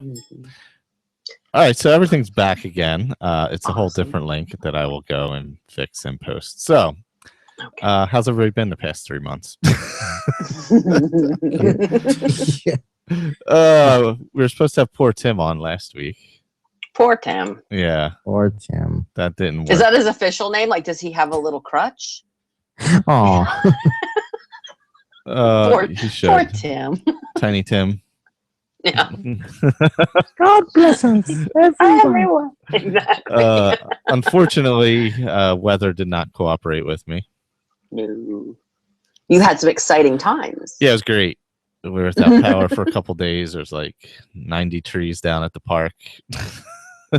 Mm-hmm. All right, so everything's back again. It's a whole Awesome. different link that I will go and fix and post. So, Okay. how's everybody been the past 3 months? We were supposed to have poor Tim on last week. Poor Tim. Yeah, Poor Tim. that didn't work. Is that his official name? Like, does he have a little crutch? Oh, He should. Poor Tim. Tiny Tim. Yeah. God bless us, everyone. Exactly. Unfortunately, weather did not cooperate with me. No. You had some exciting times. Yeah, it was great. We were without power for a couple days. There's like 90 trees down at the park.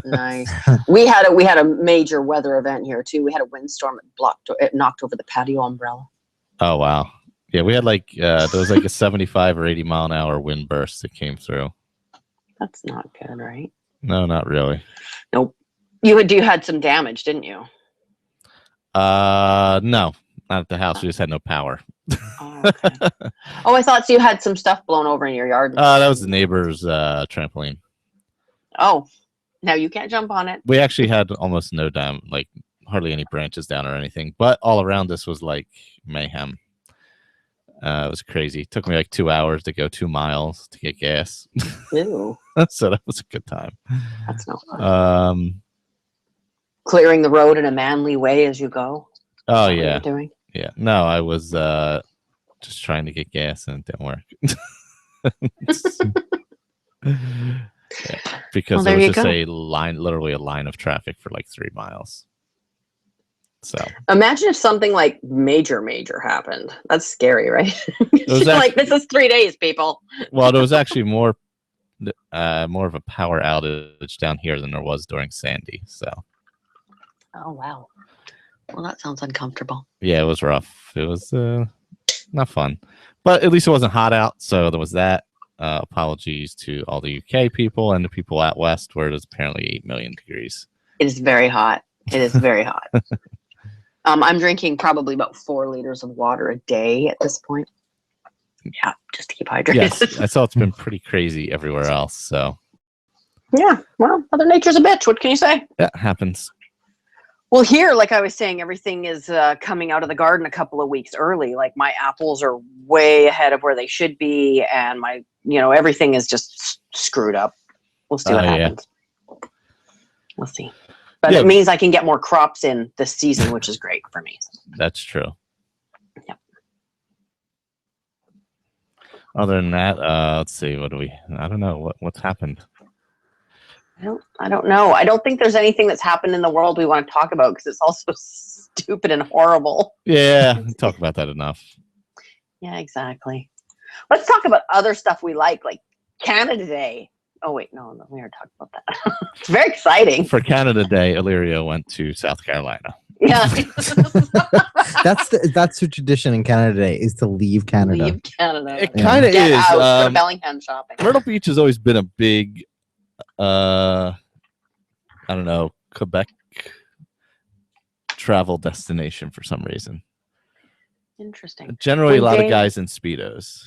Nice. We had a major weather event here too. We had a windstorm. It knocked over the patio umbrella. Oh wow. Yeah, we had like there was like a 75 or 80 mile an hour wind burst that came through. That's not good, right? No, not really. Nope. You had some damage, didn't you? No, not at the house. We just had no power. Oh, okay. I thought you had some stuff blown over in your yard. That was the neighbor's trampoline. Oh, now you can't jump on it. We actually had almost no like hardly any branches down or anything, but all around us was like mayhem. It was crazy. It took me like 2 hours to go 2 miles to get gas. Ew. So that was a good time. That's no fun. Clearing the road in a manly way as you go. Oh Is that what yeah. you're doing? Yeah. No, I was just trying to get gas and it didn't work. Yeah, because there was just a line, literally a line of traffic for like 3 miles. So imagine if something like major happened. That's scary, right? Actually, like, this is 3 days, people. Well, there was actually more of a power outage down here than there was during Sandy. So. Oh wow. Well, that sounds uncomfortable. Yeah, it was rough. It was not fun, but at least it wasn't hot out. So there was that. Apologies to all the UK people and the people out west where it is apparently 8 million degrees. It is very hot. It is very hot. I'm drinking probably about 4 liters of water a day at this point. Yeah, just to keep hydrated. Yes, I saw it's been pretty crazy everywhere else. So yeah, well, Mother Nature's a bitch. What can you say? Yeah, it happens. Well, here, like I was saying, everything is coming out of the garden a couple of weeks early. Like, my apples are way ahead of where they should be, and my, everything is just screwed up. We'll see what happens. We'll see. But it means I can get more crops in this season, which is great for me. That's true. Yep. Other than that, let's see. I don't know what's happened. I don't know. I don't think there's anything that's happened in the world we want to talk about because it's all so stupid and horrible. Yeah, we talk about that enough. Yeah, exactly. Let's talk about other stuff we like Canada Day. Oh, wait, no, we already talked about that. It's very exciting. For Canada Day, Illyrio went to South Carolina. Yeah. That's the tradition in Canada Day is to leave Canada. Leave Canada. It kind of is. Out, go to Bellingham shopping. Myrtle Beach has always been a big, I don't know, Quebec travel destination for some reason. Interesting. Generally, a lot of guys in Speedos.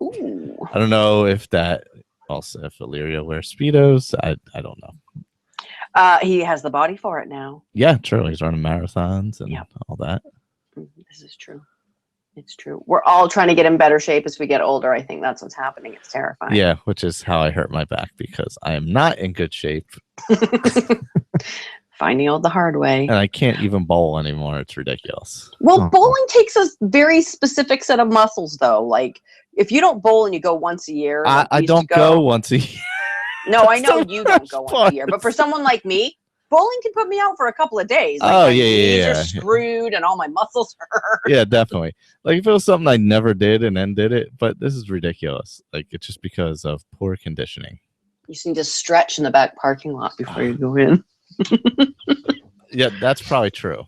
Ooh. I don't know if Illyrio wears Speedos. I don't know. He has the body for it now. Yeah, true. He's running marathons and all that. This is true. It's true. We're all trying to get in better shape as we get older. I think that's what's happening. It's terrifying. Yeah, which is how I hurt my back because I am not in good shape. Finding out the hard way. And I can't even bowl anymore. It's ridiculous. Well, bowling takes a very specific set of muscles, though. Like, if you don't bowl and you go once a year. I don't go once a year. No, I know you don't go once a year. But for someone like me, bowling can put me out for a couple of days. Like, my knees are screwed and all my muscles hurt. Yeah, definitely. Like, if it was something I never did and then did it, but this is ridiculous. Like, it's just because of poor conditioning. You just need to stretch in the back parking lot before you go in. Yeah, that's probably true.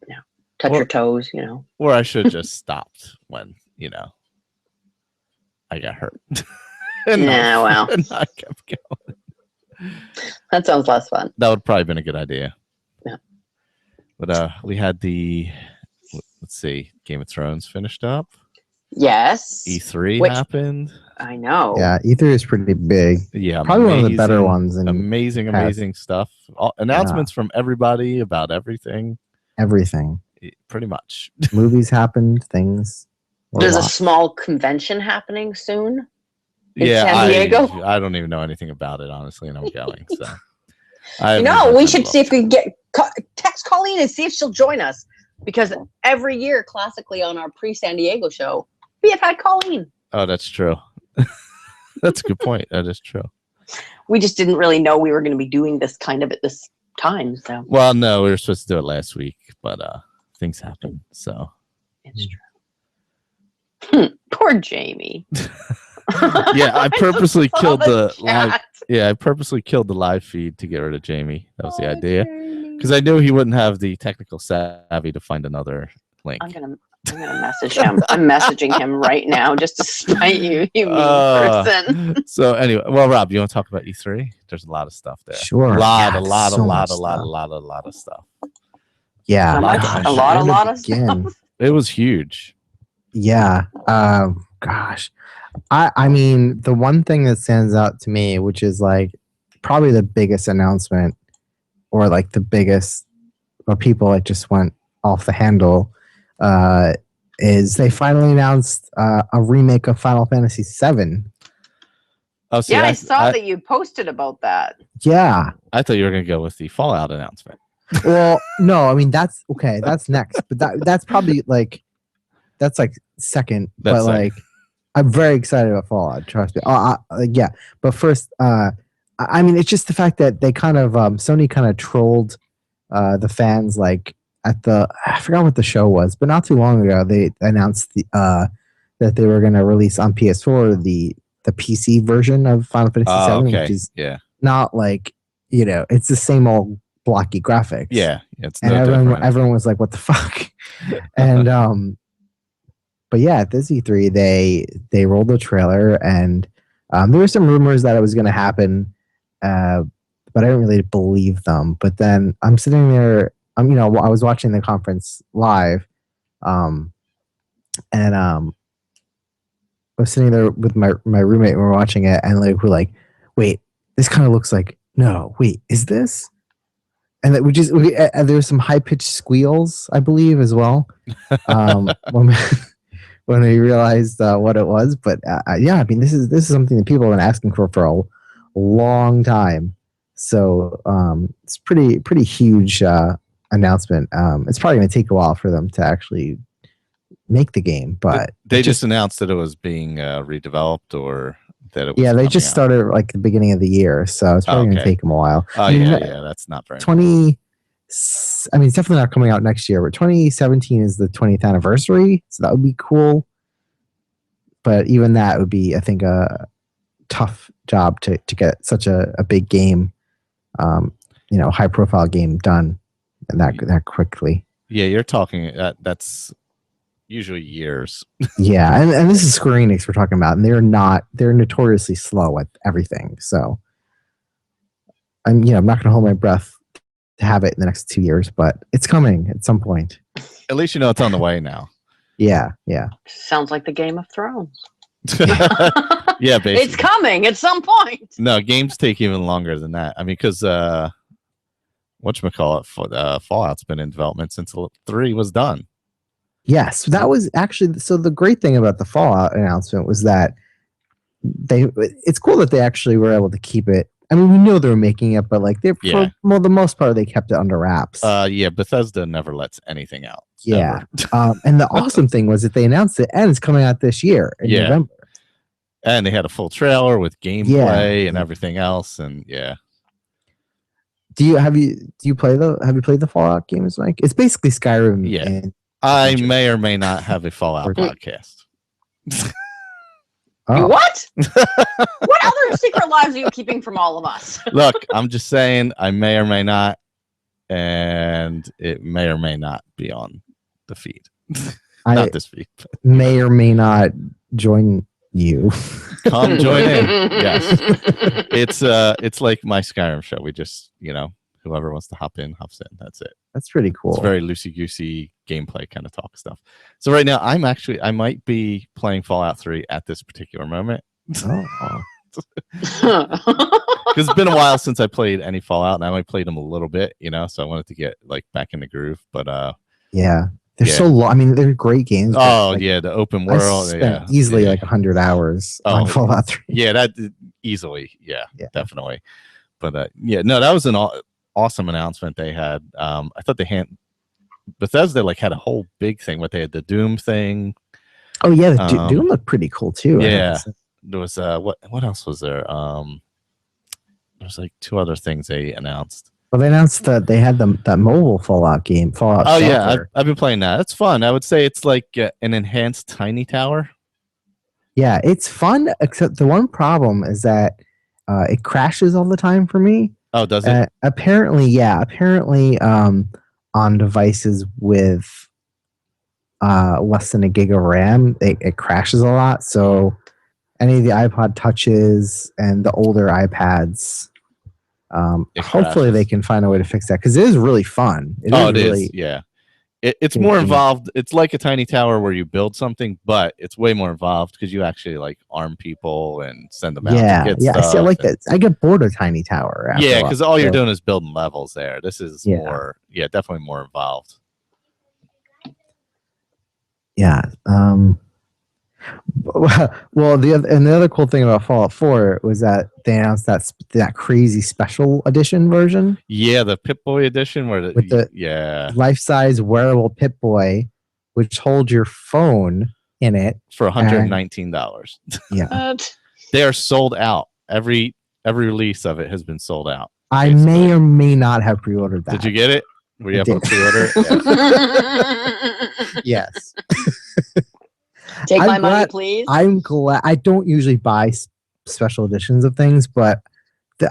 Yeah, touch your toes, Or I should have just stopped when, I got hurt. And I kept going. That sounds less fun. That would probably been a good idea. Yeah. But we had let's see, Game of Thrones finished up. Yes. E3 happened. I know. Yeah, E3 is pretty big. Yeah, Probably one of the better ones. And amazing stuff. Announcements from everybody about everything. Everything. Pretty much. Movies happened. Things. There's a small convention happening soon. In Yeah, San Diego. I don't even know anything about it, honestly, and I'm going. So, we should see if we can text Colleen and see if she'll join us, because every year, classically, on our pre-San Diego show, we have had Colleen. Oh, that's true. That's a good point. That is true. We just didn't really know we were going to be doing this kind of at this time. So, well, no, we were supposed to do it last week, but things happened. So it's true. Poor Jamie. Yeah, I purposely killed the live. cat. Yeah, I purposely killed the live feed to get rid of Jamie. That was the idea, because I knew he wouldn't have the technical savvy to find another link. I'm gonna message him. I'm messaging him right now just to spite you, you mean person. So anyway, well, Rob, you want to talk about E3? There's a lot of stuff there. Sure. A lot So much stuff. Yeah. A lot of stuff. It was huge. Yeah. Gosh. I mean, the one thing that stands out to me, which is like probably the biggest announcement, or like the biggest, or people that just went off the handle, is they finally announced a remake of Final Fantasy VII. Oh, see, yeah, I saw that you posted about that. Yeah. I thought you were going to go with the Fallout announcement. Well, no, I mean that's okay. That's next, but that's probably like that's like second. That's but like I'm very excited about Fallout. Trust me. Yeah, but first, I mean it's just the fact that they kind of Sony kind of trolled the fans like at the I forgot what the show was, but not too long ago they announced that they were going to release on PS4 the PC version of Final Fantasy VII, which is not like it's the same old blocky graphics. Yeah, it's and everyone was like, "What the fuck?" And but yeah, at this E3 they rolled the trailer, and there were some rumors that it was going to happen, but I didn't really believe them. But then I'm sitting there, I was watching the conference live, and I was sitting there with my roommate and we were watching it, and like we're like, "Wait, this kind of looks like wait, is this?" And that there were some high pitched squeals, I believe, as well, when we realized what it was. But yeah, I mean, this is something that people have been asking for a long time. So it's pretty huge announcement. It's probably going to take a while for them to actually make the game, but they just announced that it was being redeveloped, or that it was they just started like the beginning of the year, so it's probably going to take them a while. Oh, yeah, that's not very 20 I mean, it's definitely not coming out next year, but 2017 is the 20th anniversary, so that would be cool. But even that would be, I think, a tough job to get such a big game, high profile game done and that quickly. Yeah, you're talking that's usually years. Yeah, and this is Square Enix we're talking about, and they're notoriously slow at everything. So I'm not going to hold my breath to have it in the next 2 years, but it's coming at some point. At least it's on the way now. Yeah. Sounds like the Game of Thrones. Yeah, basically. It's coming at some point. No, games take even longer than that. I mean, because whatchamacallit, Fallout's been in development since 3 was done. Yes, that was actually so. The great thing about the Fallout announcement was that it's cool that they actually were able to keep it. I mean, we know they were making it, but like for the most part, they kept it under wraps. Yeah, Bethesda never lets anything out. Yeah. And the awesome thing was that they announced it, and it's coming out this year in November. And they had a full trailer with gameplay and everything else, and Have you played the Fallout games, Mike? It's basically Skyrim. Yeah. And I may or may not have a Fallout podcast. Oh. What? What other secret lives are you keeping from all of us? Look, I'm just saying I may or may not, and it may or may not be on the feed. Not this feed. May or may not join you. Come join in. Yes. It's like my Skyrim show. We just, whoever wants to hop in, hops in. That's it. That's pretty cool. It's very loosey-goosey gameplay kind of talk stuff. So right now, I might be playing Fallout 3 at this particular moment. Oh. Because it's been a while since I played any Fallout, and I only played them a little bit, so I wanted to get like back in the groove. But Yeah, they're Yeah. so long. I mean, they're great games. oh like, yeah, the open I world, spent yeah, easily yeah. like 100 hours on Oh, Fallout 3. yeah, that easily, yeah, Yeah. definitely. But yeah, no, that was an awesome announcement they had. I thought Bethesda like had a whole big thing. What they had the Doom thing. Oh yeah, the Doom looked pretty cool too. Yeah, there was what else was there? There's like 2 other things they announced. Well, they announced that they had that mobile Fallout game, Fallout. Oh Shelter. yeah, I've been playing that. It's fun. I would say it's like an enhanced Tiny Tower. Yeah, it's fun. Except the one problem is that it crashes all the time for me. Oh, does it? Apparently, yeah. Apparently, on devices with less than a gig of RAM, it crashes a lot. So any of the iPod Touches and the older iPads, hopefully they can find a way to fix that because it is really fun. It is. Yeah. It's more involved. It's like a Tiny Tower where you build something, but it's way more involved because you actually like arm people and send them out to get stuff. I see. I like that. I get bored of Tiny Tower. Yeah, because all you're doing is building levels there. This is more, definitely more involved. Yeah. Well, the other cool thing about Fallout 4 was that they announced that crazy special edition version. Yeah, the Pip-Boy edition with the life-size wearable Pip-Boy, which holds your phone in it for $119. Yeah, they are sold out. Every release of it has been sold out. I may or may not have pre-ordered that. Did you get it? Were you able to pre-order it? Yes. Take my money, please. I'm glad. I don't usually buy special editions of things, but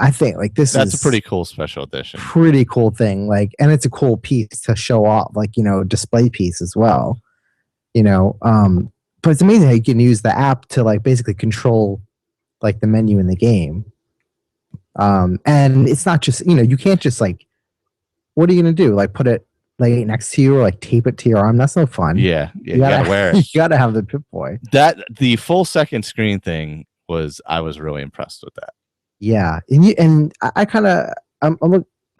I think like that's a pretty cool special edition. Pretty cool thing. Like, and it's a cool piece to show off, like, display piece as well. But it's amazing how you can use the app to like basically control like the menu in the game. And it's not just, you can't just like, what are you going to do? Like put it like next to you or like tape it to your arm? That's no fun. Yeah, you gotta wear it. You gotta have the Pip-Boy. The full second screen thing I was really impressed with that. Yeah, and I kind of I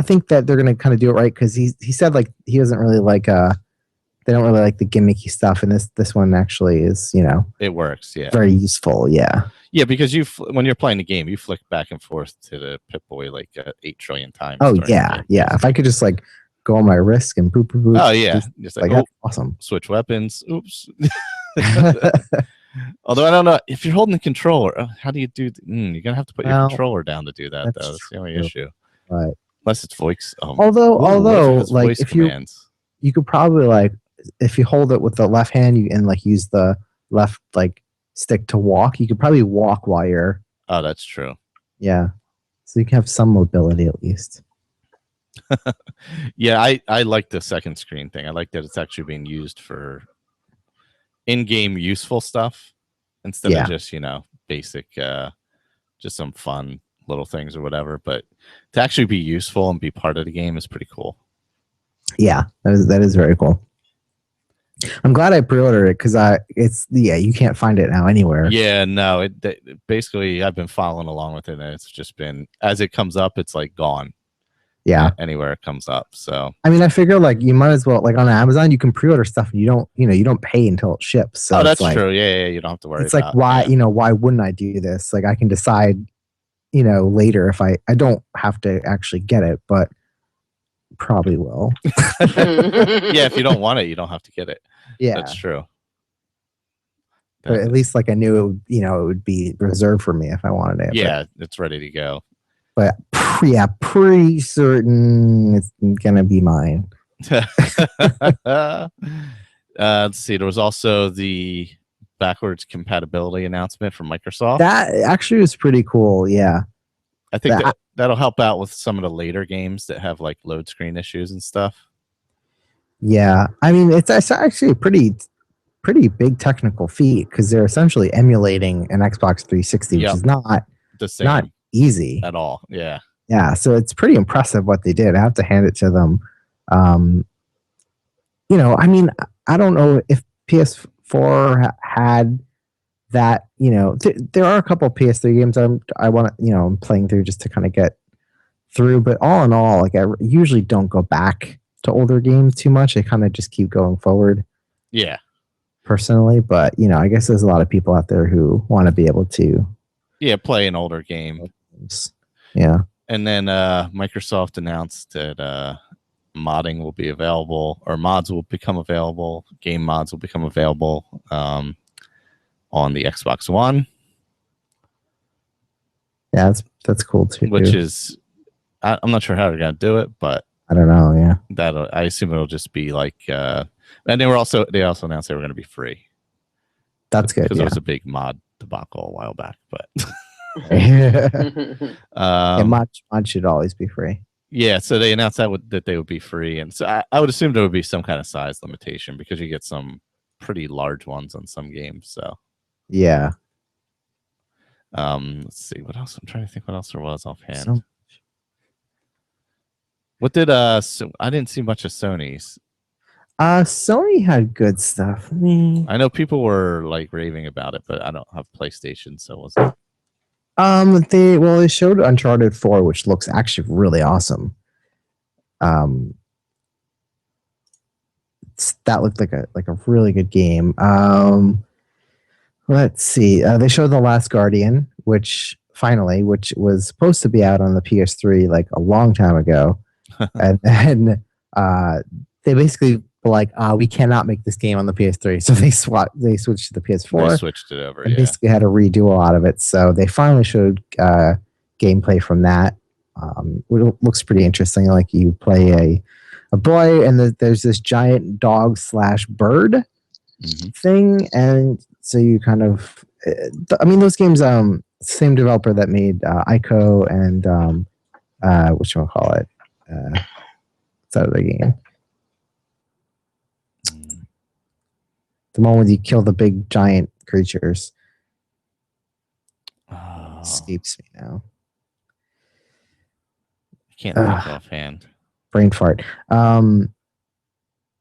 think that they're gonna kind of do it right because he said like he doesn't really like they don't really like the gimmicky stuff, and this one actually is it works. Yeah, very useful. Yeah. Yeah, because when you're playing the game, you flick back and forth to the Pip-Boy like 8 trillion times. Oh yeah, yeah. If I could just like go on my wrist and boop boop boop. Oh yeah, just like that's awesome. Switch weapons. Oops. Although I don't know if you're holding the controller, how do you do? You're gonna have to put your controller down to do that. That's the only issue. Right. Unless it's voice. Although like if commands. you could probably like if you hold it with the left hand and like use the left like stick to walk, you could probably walk while you're. Oh, that's true. Yeah. So you can have some mobility at least. Yeah, I like the second screen thing. I like that it's actually being used for in-game useful stuff instead of just basic just some fun little things or whatever. But to actually be useful and be part of the game is pretty cool. Yeah, that is very cool. I'm glad I pre-ordered it because you can't find it now anywhere. Yeah, no, basically I've been following along with it, and it's just been as it comes up, it's like gone. Yeah, anywhere it comes up. So I mean, I figure like you might as well like on Amazon you can pre-order stuff and you don't pay until it ships. So that's true. Yeah, you don't have to worry. It's like why why wouldn't I do this? Like I can decide, later if I don't have to actually get it, but probably will. Yeah, if you don't want it, you don't have to get it. Yeah, that's true. But at least like I knew it would, it would be reserved for me if I wanted it. Yeah, it's ready to go. But pretty certain it's gonna be mine. Let's see. There was also the backwards compatibility announcement from Microsoft. That actually was pretty cool. Yeah, I think that'll help out with some of the later games that have like load screen issues and stuff. Yeah, I mean it's actually a pretty big technical feat because they're essentially emulating an Xbox 360, which is not the same. Not easy at all. Yeah, so it's pretty impressive what they did. I have to hand it to them. I mean, I don't know if PS4 had that, you know, there are a couple of PS3 games I want to, you know, I'm playing through just to kind of get through. But all in all, like I usually don't go back to older games too much. I kind of just keep going forward. Yeah. Personally, but you know, I guess there's a lot of people out there who want to be able to play an older game. Yeah. And then Microsoft announced that modding will be available, or mods will become available. Game mods will become available on the Xbox One. Yeah, that's cool too. Which is, I'm not sure how they're gonna do it, but I don't know. Yeah, I assume it'll just be like, and they also announced they were gonna be free. That's good because it was a big mod debacle a while back, but. mod should always be free. Yeah, so they announced that they would be free, and so I would assume there would be some kind of size limitation because you get some pretty large ones on some games. So yeah. Let's see what else. I'm trying to think what else there was offhand. What did so I didn't see much of Sony's. Sony had good stuff. I know people were like raving about it, but I don't have PlayStation, so it wasn't. They showed Uncharted 4, which looks actually really awesome. That looked like a really good game. Let's see. They showed The Last Guardian, which was supposed to be out on the PS3 like a long time ago, and then they basically were like, we cannot make this game on the PS3, so they switched to the PS4. They switched it over. And basically had to redo a lot of it. So they finally showed gameplay from that. It looks pretty interesting. Like you play a boy, and there's this giant dog / bird thing, and so you kind of. I mean, those games. Same developer that made Ico and whatchamacallit. What's that other game? The one where you kill the big giant creatures. Escapes me now. I can't think offhand. Brain fart.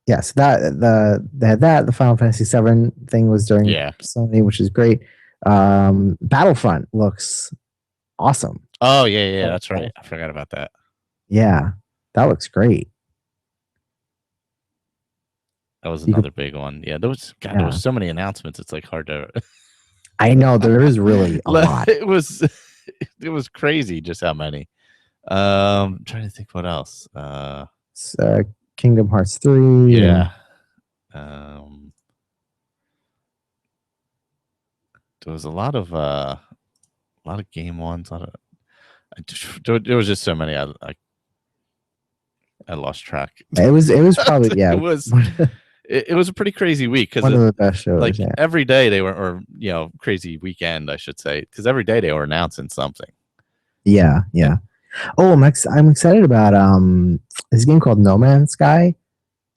Yes, they had that. The Final Fantasy VII thing was during Sony, which is great. Battlefront looks awesome. Oh yeah, that's right. I forgot about that. Yeah, that looks great. That was another big one. Yeah, there was so many announcements. It's like hard to. I know there is really a lot. It was crazy just how many. I'm trying to think what else. Kingdom Hearts 3. Yeah. There was a lot of game ones. There was just so many. I lost track. It was probably It was a pretty crazy week because one of the best shows. Like every day they were, or crazy weekend, I should say, because every day they were announcing something. Yeah. Oh, I'm excited about this game called No Man's Sky.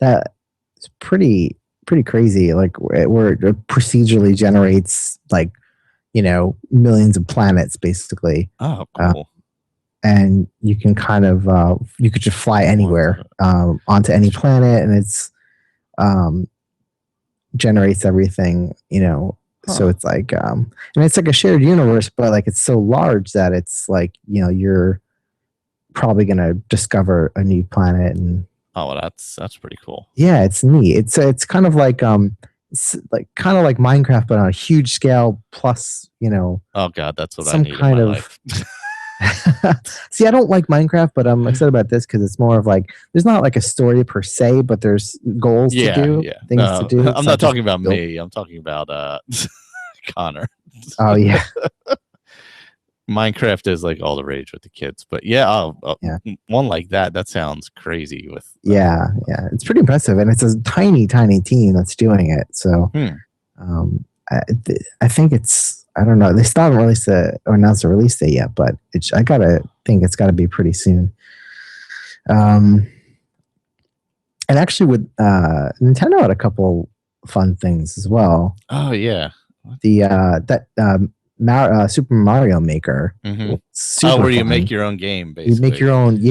That is pretty crazy. Like where it procedurally generates like millions of planets basically. Oh, cool. And you can kind of you could just fly anywhere onto any planet, and it's generates everything, so it's like and it's like a shared universe, but like it's so large that it's like you're probably gonna discover a new planet. And well, that's pretty cool. Yeah, it's neat. It's kind of like Minecraft, but on a huge scale, plus oh god, that's what some I need kind in my of life. See, I don't like Minecraft, but I'm excited about this because it's more of like there's not like a story per se, but there's goals to do, things to do. I'm not talking about me. I'm talking about Connor. Oh yeah. Minecraft is like all the rage with the kids, but one like that sounds crazy. With yeah, it's pretty impressive, and it's a tiny team that's doing it. So, I think it's. I don't know. They still haven't released or announced a release date yet, but I gotta think it's got to be pretty soon. And actually, with Nintendo had a couple fun things as well. Oh yeah, Super Mario Maker. Where you make your own game, basically. You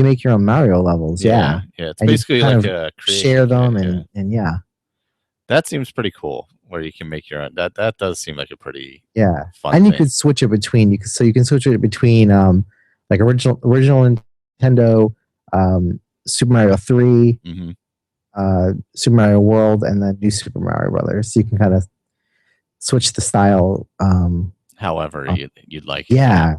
make your own Mario levels. Yeah. It's basically like a share them and yeah. That seems pretty cool. where you can make your own. That does seem like a pretty fun and you thing. could switch it between you can switch it between like original Nintendo, Super Mario 3, Super Mario World, and then New Super Mario Brothers. So you can kind of switch the style however you'd like. Yeah,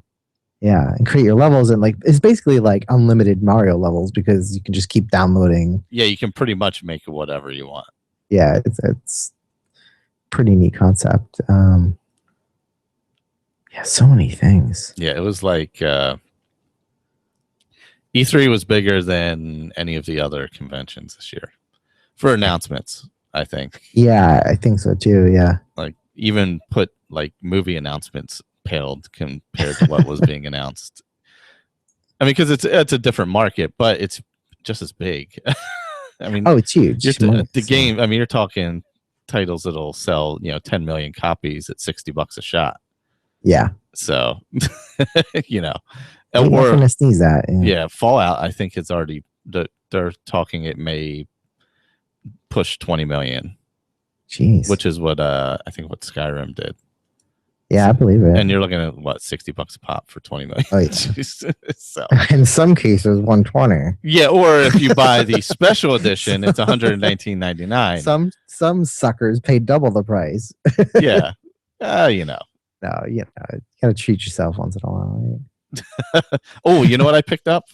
and create your levels, and like it's basically like unlimited Mario levels because you can just keep downloading. Yeah, you can pretty much make it whatever you want. Yeah, it's pretty neat concept. Yeah, so many things. Yeah, it was like E3 was bigger than any of the other conventions this year for announcements, I think. Yeah, I think so too. Yeah. Like even put like movie announcements paled compared to what was being announced. I mean, because it's a different market, but it's just as big. I mean, it's huge. The game. I mean, you're talking titles that'll sell 10 million copies at $60 a shot. Yeah. So We're not gonna sneeze at. Yeah, Fallout. I think it's already. They're talking it may push 20 million. Jeez. Which is what I think what Skyrim did. Yeah, I believe it. And you're looking at what, $60 a pop for 20 million. Oh, yeah. So in some cases, 120. Yeah, or if you buy the special edition, it's $119.99. Some suckers pay double the price. Yeah, No, you gotta treat yourself once in a while. Right? Oh, you know what I picked up?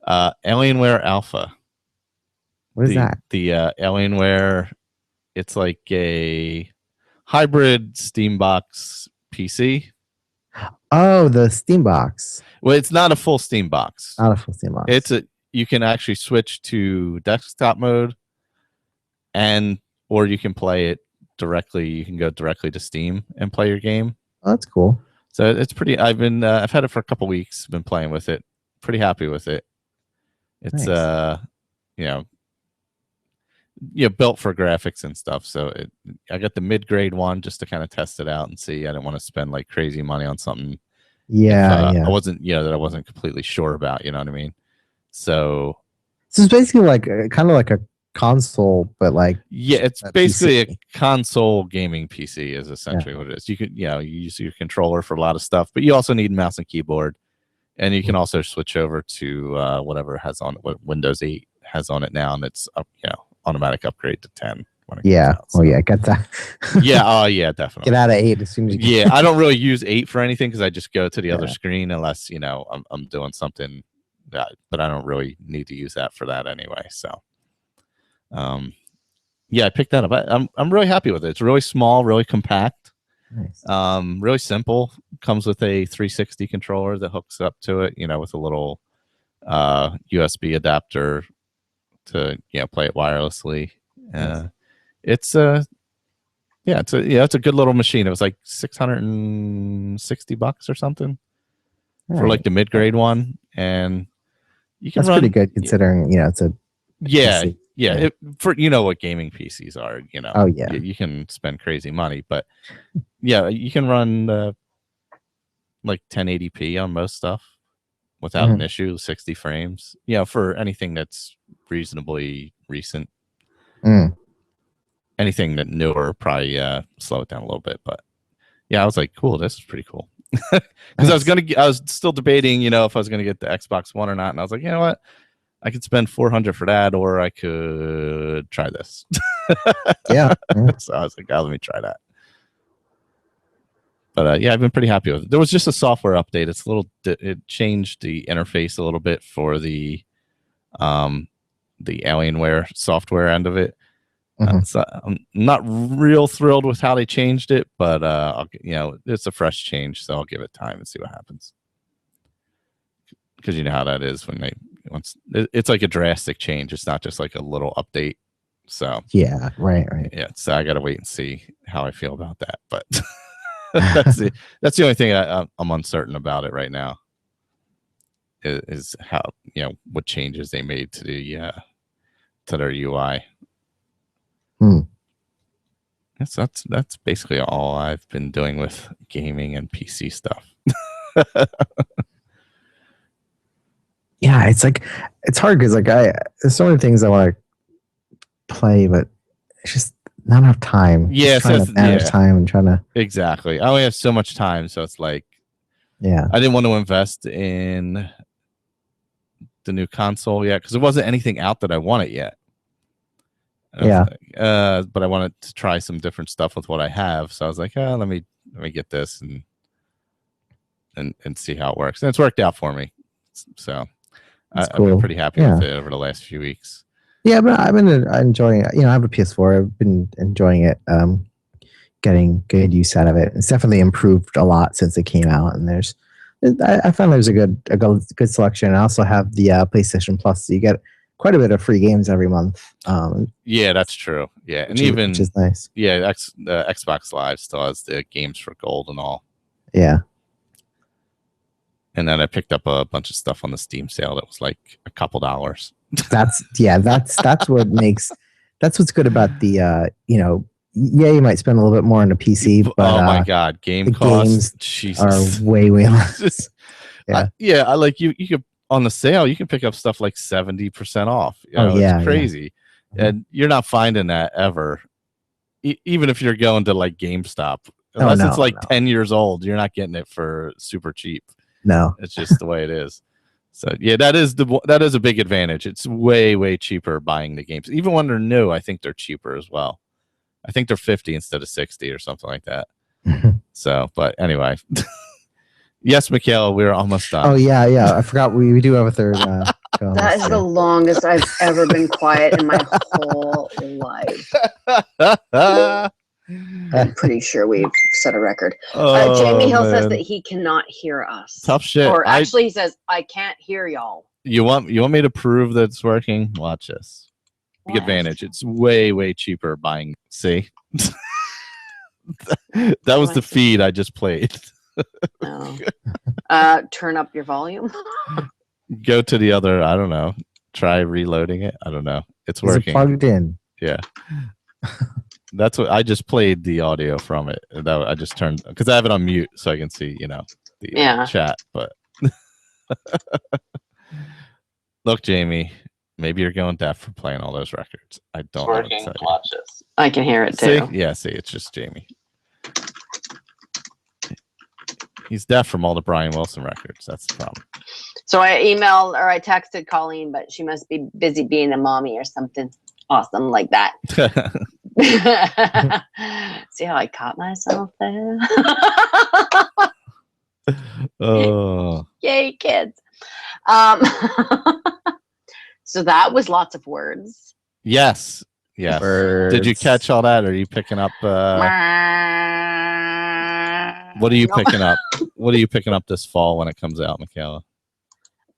Alienware Alpha. What is that? The Alienware. It's like a hybrid Steambox PC. Oh, the Steam box. Well, it's not a full Steam box. Not a full Steam box. You can actually switch to desktop mode, or you can play it directly. You can go directly to Steam and play your game. Oh, that's cool. So it's pretty. I've had it for a couple weeks. Been playing with it. Pretty happy with it. It's nice. Built for graphics and stuff. So I got the mid-grade one just to kind of test it out and see. I didn't want to spend like crazy money on something. Yeah. I wasn't, that I wasn't completely sure about. You know what I mean? So it's basically like kind of like a console, but like it's basically PC. A console gaming PC is essentially what it is. You could you use your controller for a lot of stuff, but you also need mouse and keyboard, and you can also switch over to whatever has on what Windows 8 has on it now, and it's automatic upgrade to 10. When it comes out, so. Oh yeah, get that. Yeah, oh yeah, definitely. Get out of 8 as soon as you can. I don't really use 8 for anything because I just go to the other screen unless I'm doing something. But I don't really need to use that for that anyway. So, I picked that up. I'm really happy with it. It's really small, really compact, nice. Really simple. Comes with a 360 controller that hooks up to it. With a little USB adapter to play it wirelessly. Nice. It's a good little machine. It was like $660 or something for like the mid-grade one, and you can. That's pretty good considering it's a. PC. For what gaming PCs are. Oh yeah. You can spend crazy money, but you can run like 1080p on most stuff without an issue. 60 frames. For anything that's reasonably recent. Anything that newer probably slow it down a little bit, but I was like, cool, this is pretty cool. Because I was still debating, if I was gonna get the Xbox One or not, and I was like, you know what, I could spend $400 for that, or I could try this. Yeah. So I was like, let me try that. But I've been pretty happy with it. There was just a software update. It changed the interface a little bit for the Alienware software end of it. So I'm not real thrilled with how they changed it, but it's a fresh change, so I'll give it time and see what happens. Because you know how that is it's like a drastic change. It's not just like a little update. So yeah, right. Yeah, so I got to wait and see how I feel about that. But that's the only thing I'm uncertain about it right now. Is how what changes they made to their UI. That's basically all I've been doing with gaming and PC stuff. Yeah, it's hard because there's so many things I want to play, but it's just not enough time. Yeah, Just trying to manage time and trying to. Exactly. I only have so much time, so it's like, Yeah. I didn't want to invest in the new console yet because there wasn't anything out that I wanted yet. Yeah. But I wanted to try some different stuff with what I have, so I was like, let me get this and see how it works. And it's worked out for me, so I've been pretty happy with it over the last few weeks. Yeah, but I've been enjoying it. I have a PS4. I've been enjoying it. Getting good use out of it. It's definitely improved a lot since it came out, and I found there's a good selection. I also have the PlayStation Plus, so you get quite a bit of free games every month. Yeah, that's true. Yeah, and even which is nice. Yeah, the Xbox Live still has the games for gold and all. Yeah. And then I picked up a bunch of stuff on the Steam sale that was like a couple $. That's what's good about the you might spend a little bit more on a PC, but oh my god, game costs are way less. I like you could on the sale you can pick up stuff like 70% off. It's crazy. Yeah. And you're not finding that ever. Even if you're going to like GameStop, unless it's like 10 years old, you're not getting it for super cheap. No, it's just the way it is. So yeah, that is a big advantage. It's way cheaper buying the games. Even when they're new, I think they're cheaper as well. I think they're 50 instead of 60 or something like that. So, but anyway, yes, Michaela, we're almost done. Oh yeah. I forgot we do have a third. That is the longest I've ever been quiet in my whole life. I'm pretty sure we've set a record. Jamie Hill says that he cannot hear us. Tough shit. Or actually, he says, I can't hear y'all. You want me to prove that it's working? Watch this. Big advantage. It's way cheaper buying. See? That was the feed I just played. No. Turn up your volume. Go to the other, I don't know. Try reloading it. I don't know. It's working. Is it plugged in? Yeah. That's what I just played the audio from it. That I just turned because I have it on mute so I can see, the chat. But look, Jamie, maybe you're going deaf for playing all those records. I don't know. Working. Watch this. I can hear it too. See, it's just Jamie. He's deaf from all the Brian Wilson records. That's the problem. So I emailed or I texted Colleen, but she must be busy being a mommy or something awesome like that. See how I caught myself there? Oh. Yay, kids. So that was lots of words. Yes. Words. Did you catch all that? Or are you picking up what are you picking up? What are you picking up this fall when it comes out, Michaela?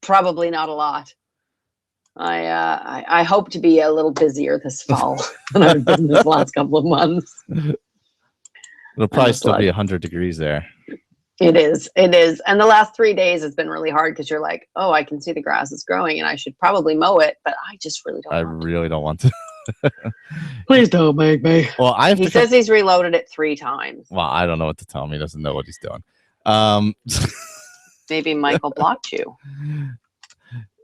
Probably not a lot. I hope to be a little busier this fall than I've been this last couple of months. It'll probably still be 100 degrees there. It is. And the last 3 days has been really hard because you're like, oh, I can see the grass is growing and I should probably mow it, but I just really don't. Really don't want to. Please don't make me. Well, he says he's reloaded it 3 times. Well, I don't know what to tell him. He doesn't know what he's doing. Maybe Michael blocked you.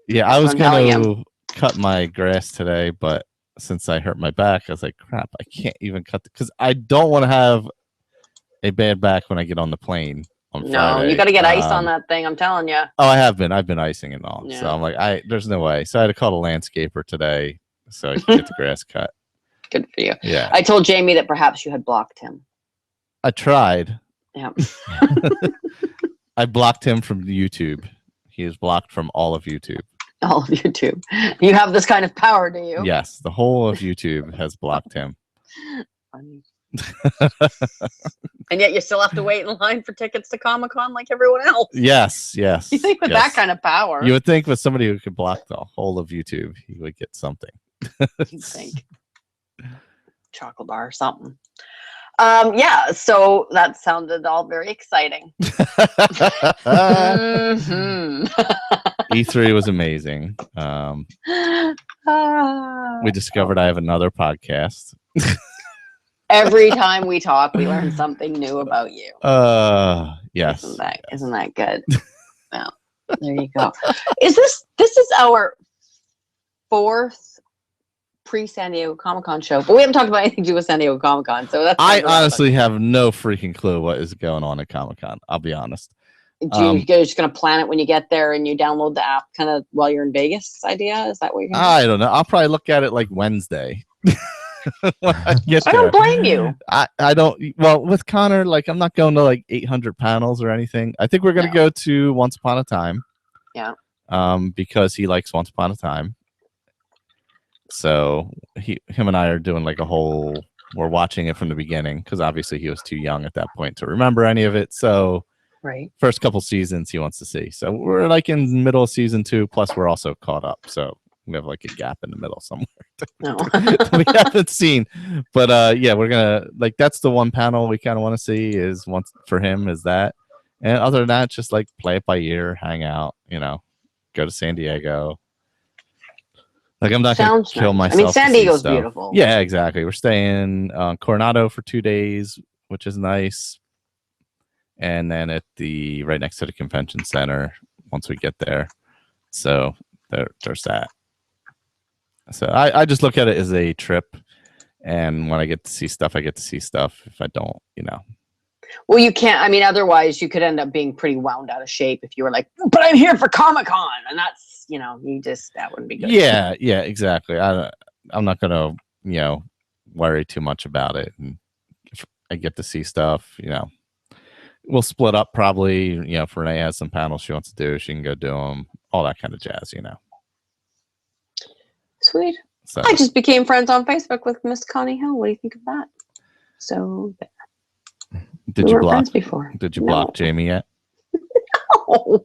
Yeah, I was going to cut my grass today, but since I hurt my back, I was like, crap, I can't even cut because I don't want to have a bad back when I get on the plane on Friday. You got to get ice on that thing. I'm telling you. Oh, I have been. I've been icing and all. Yeah. So I'm like, there's no way. So I had to call a landscaper today so I could get the grass cut. Good for you. Yeah. I told Jamie that perhaps you had blocked him. I tried. Yeah. I blocked him from YouTube. He is blocked from all of YouTube. All of YouTube. You have this kind of power, do you? Yes, the whole of YouTube has blocked him. Funny. And yet you still have to wait in line for tickets to Comic-Con like everyone else. Yes. You think with that kind of power. You would think with somebody who could block the whole of YouTube, he would get something. You'd think. Chocolate bar or something. Yeah, so that sounded all very exciting. E3 was amazing. We discovered I have another podcast. Every time we talk, we learn something new about you. Yes. Isn't that good? Well, there you go. This is our 4th pre-San Diego Comic-Con show, but we haven't talked about anything to do with San Diego Comic-Con, so that's I honestly have no freaking clue what is going on at Comic-Con. I'll be honest. You're just going to plan it when you get there and you download the app kind of while you're in Vegas idea? Is that what you're going to do? I don't know. I'll probably look at it like Wednesday. When I don't blame you. I don't. Well, with Connor, like I'm not going to like 800 panels or anything. I think we're going to go to Once Upon a Time. Yeah. Because he likes Once Upon a Time. So him and I are doing like a whole. We're watching it from the beginning because obviously he was too young at that point to remember any of it. So right, first couple seasons he wants to see. So we're like in middle of season 2. Plus we're also caught up. So we have like a gap in the middle somewhere. No. We haven't seen. But yeah, we're gonna like that's the one panel we kind of want to see is once for him is that. And other than that, just like play it by ear, hang out, go to San Diego. Like I'm not going to kill myself. I mean, San Diego's beautiful. Yeah, exactly. We're staying Coronado for 2 days, which is nice. And then at the right next to the convention center once we get there. So there's that. So I just look at it as a trip. And when I get to see stuff, I get to see stuff. If I don't, Well, you can't. I mean, otherwise you could end up being pretty wound out of shape if you were like, but I'm here for Comic-Con. And that's, that wouldn't be good. Yeah, exactly. I'm not going to, worry too much about it. And if I get to see stuff, we'll split up probably, if Renee has some panels she wants to do, she can go do them, all that kind of jazz, Sweet. So, I just became friends on Facebook with Miss Connie Hill. What do you think of that? So, did you block? Before. Did you block Jamie yet? No.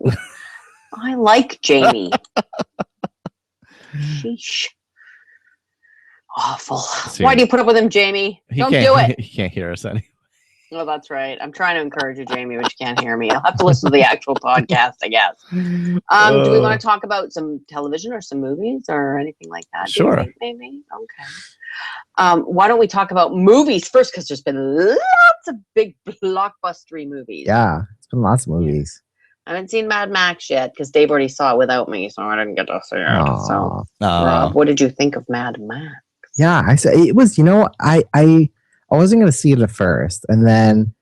I like Jamie. Sheesh. Awful. See, why do you put up with him, Jamie? Don't do it. He can't hear us anyway. Well, that's right. I'm trying to encourage you, Jamie, but you can't hear me. I'll have to listen to the actual podcast, I guess. Do we want to talk about some television or some movies or anything like that? Sure. Maybe. Okay. Why don't we talk about movies first? Because there's been lots of big blockbustery movies. Yeah, it's been lots of movies. I haven't seen Mad Max yet because Dave already saw it without me, so I didn't get to see it. So, Rob, what did you think of Mad Max? Yeah, I said it was. I wasn't going to see it at first, and then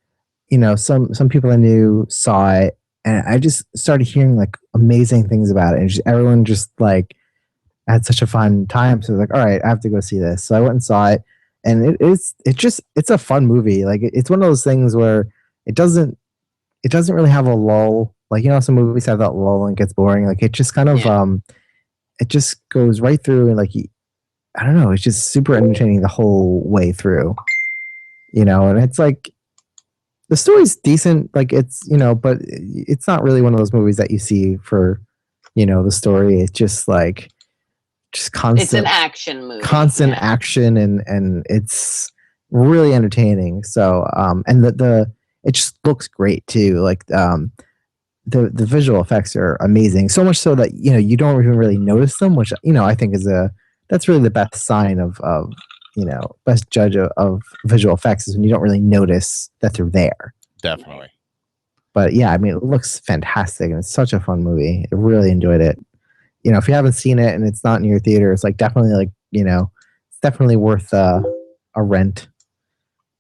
some people I knew saw it, and I just started hearing like amazing things about it, and everyone just like had such a fun time. So I was like, all right, I have to go see this. So I went and saw it, and it's a fun movie. Like it's one of those things where it doesn't really have a lull. Like some movies have that lull and it gets boring. Like it just kind of it just goes right through, and like I don't know, it's just super entertaining the whole way through. And it's like the story's decent, like it's but it's not really one of those movies that you see for the story. It's just like constant. It's an action movie. Constant action, and it's really entertaining. So and the it just looks great too. Like the visual effects are amazing. So much so that you don't even really notice them, which I think that's really the best sign of best judge of visual effects is when you don't really notice that they're there. Definitely. But yeah, I mean, it looks fantastic and it's such a fun movie. I really enjoyed it. If you haven't seen it and it's not in your theater, it's like definitely it's definitely worth a rent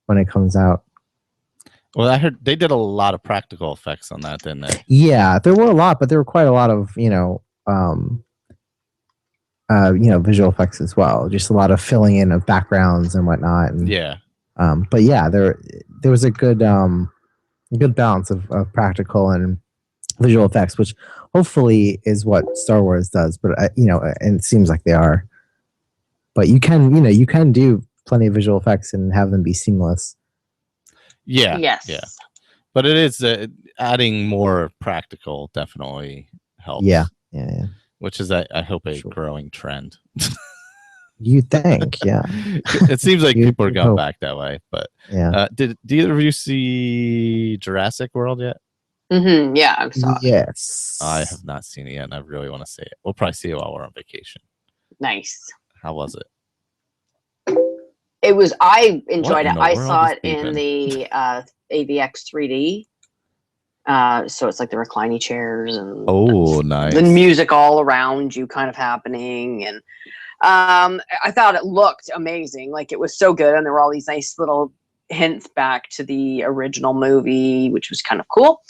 when it comes out. Well, I heard they did a lot of practical effects on that, didn't they? Yeah, there were a lot, but there were quite a lot of visual effects as well. Just a lot of filling in of backgrounds and whatnot. And, yeah. But yeah, there was a good balance of practical and visual effects, which hopefully is what Star Wars does. But and it seems like they are. But you can do plenty of visual effects and have them be seamless. Yeah. Yes. Yeah. But it is adding more practical definitely helps. Yeah. Which is, I hope, a growing trend. You think, yeah. It seems like people are going back that way. But yeah. Did either of you see Jurassic World yet? Mm-hmm. Yeah, I saw it. Yes. I have not seen it yet, and I really want to see it. We'll probably see it while we're on vacation. Nice. How was it? I enjoyed it. I saw it in the AVX 3D. So it's like the reclining chairs and nice. the music all around you kind of happening. And I thought it looked amazing. Like, it was so good, and there were all these nice little hints back to the original movie, which was kind of cool.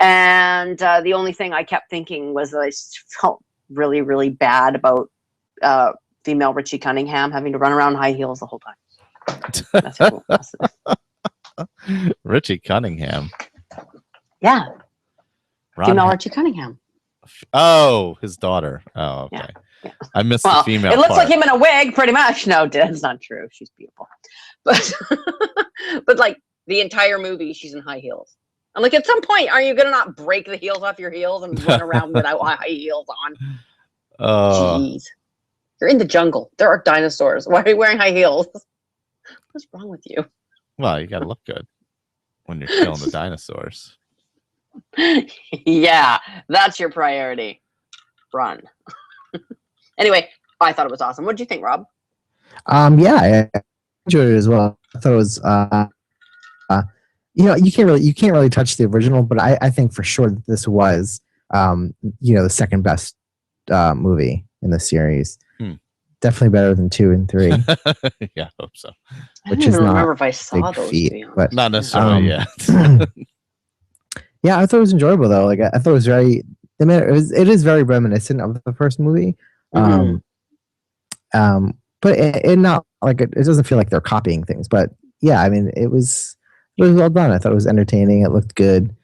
And the only thing I kept thinking was that I felt really, really bad about female Richie Cunningham having to run around in high heels the whole time. That's cool. Richie Cunningham. Yeah, Ron female Ha- Richie Cunningham. Oh, his daughter. Oh, okay. Yeah. I missed Well, the female it looks part. like him in a wig, pretty much. No, that's not true. She's beautiful, but but like the entire movie, she's in high heels. I'm like, at some point, are you gonna not break the heels off your heels and run around without high heels on? Jeez, you're in the jungle. There are dinosaurs. Why are you wearing high heels? What's wrong with you? Well, you gotta look good when you're killing the dinosaurs. Yeah, that's your priority. Run. Anyway, I thought it was awesome. What did you think, Rob? Yeah, I enjoyed it as well. I thought it was you can't really touch the original, but I think for sure that this was the second best movie in the series. Definitely better than 2 and 3. Yeah, I hope so. I don't even remember if I saw those. But not necessarily. Yeah. Yeah, I thought it was enjoyable though. Like I thought it was very. I mean, it is very reminiscent of the first movie. But it not like it doesn't feel like they're copying things. But yeah, I mean, it was well done. I thought it was entertaining. It looked good.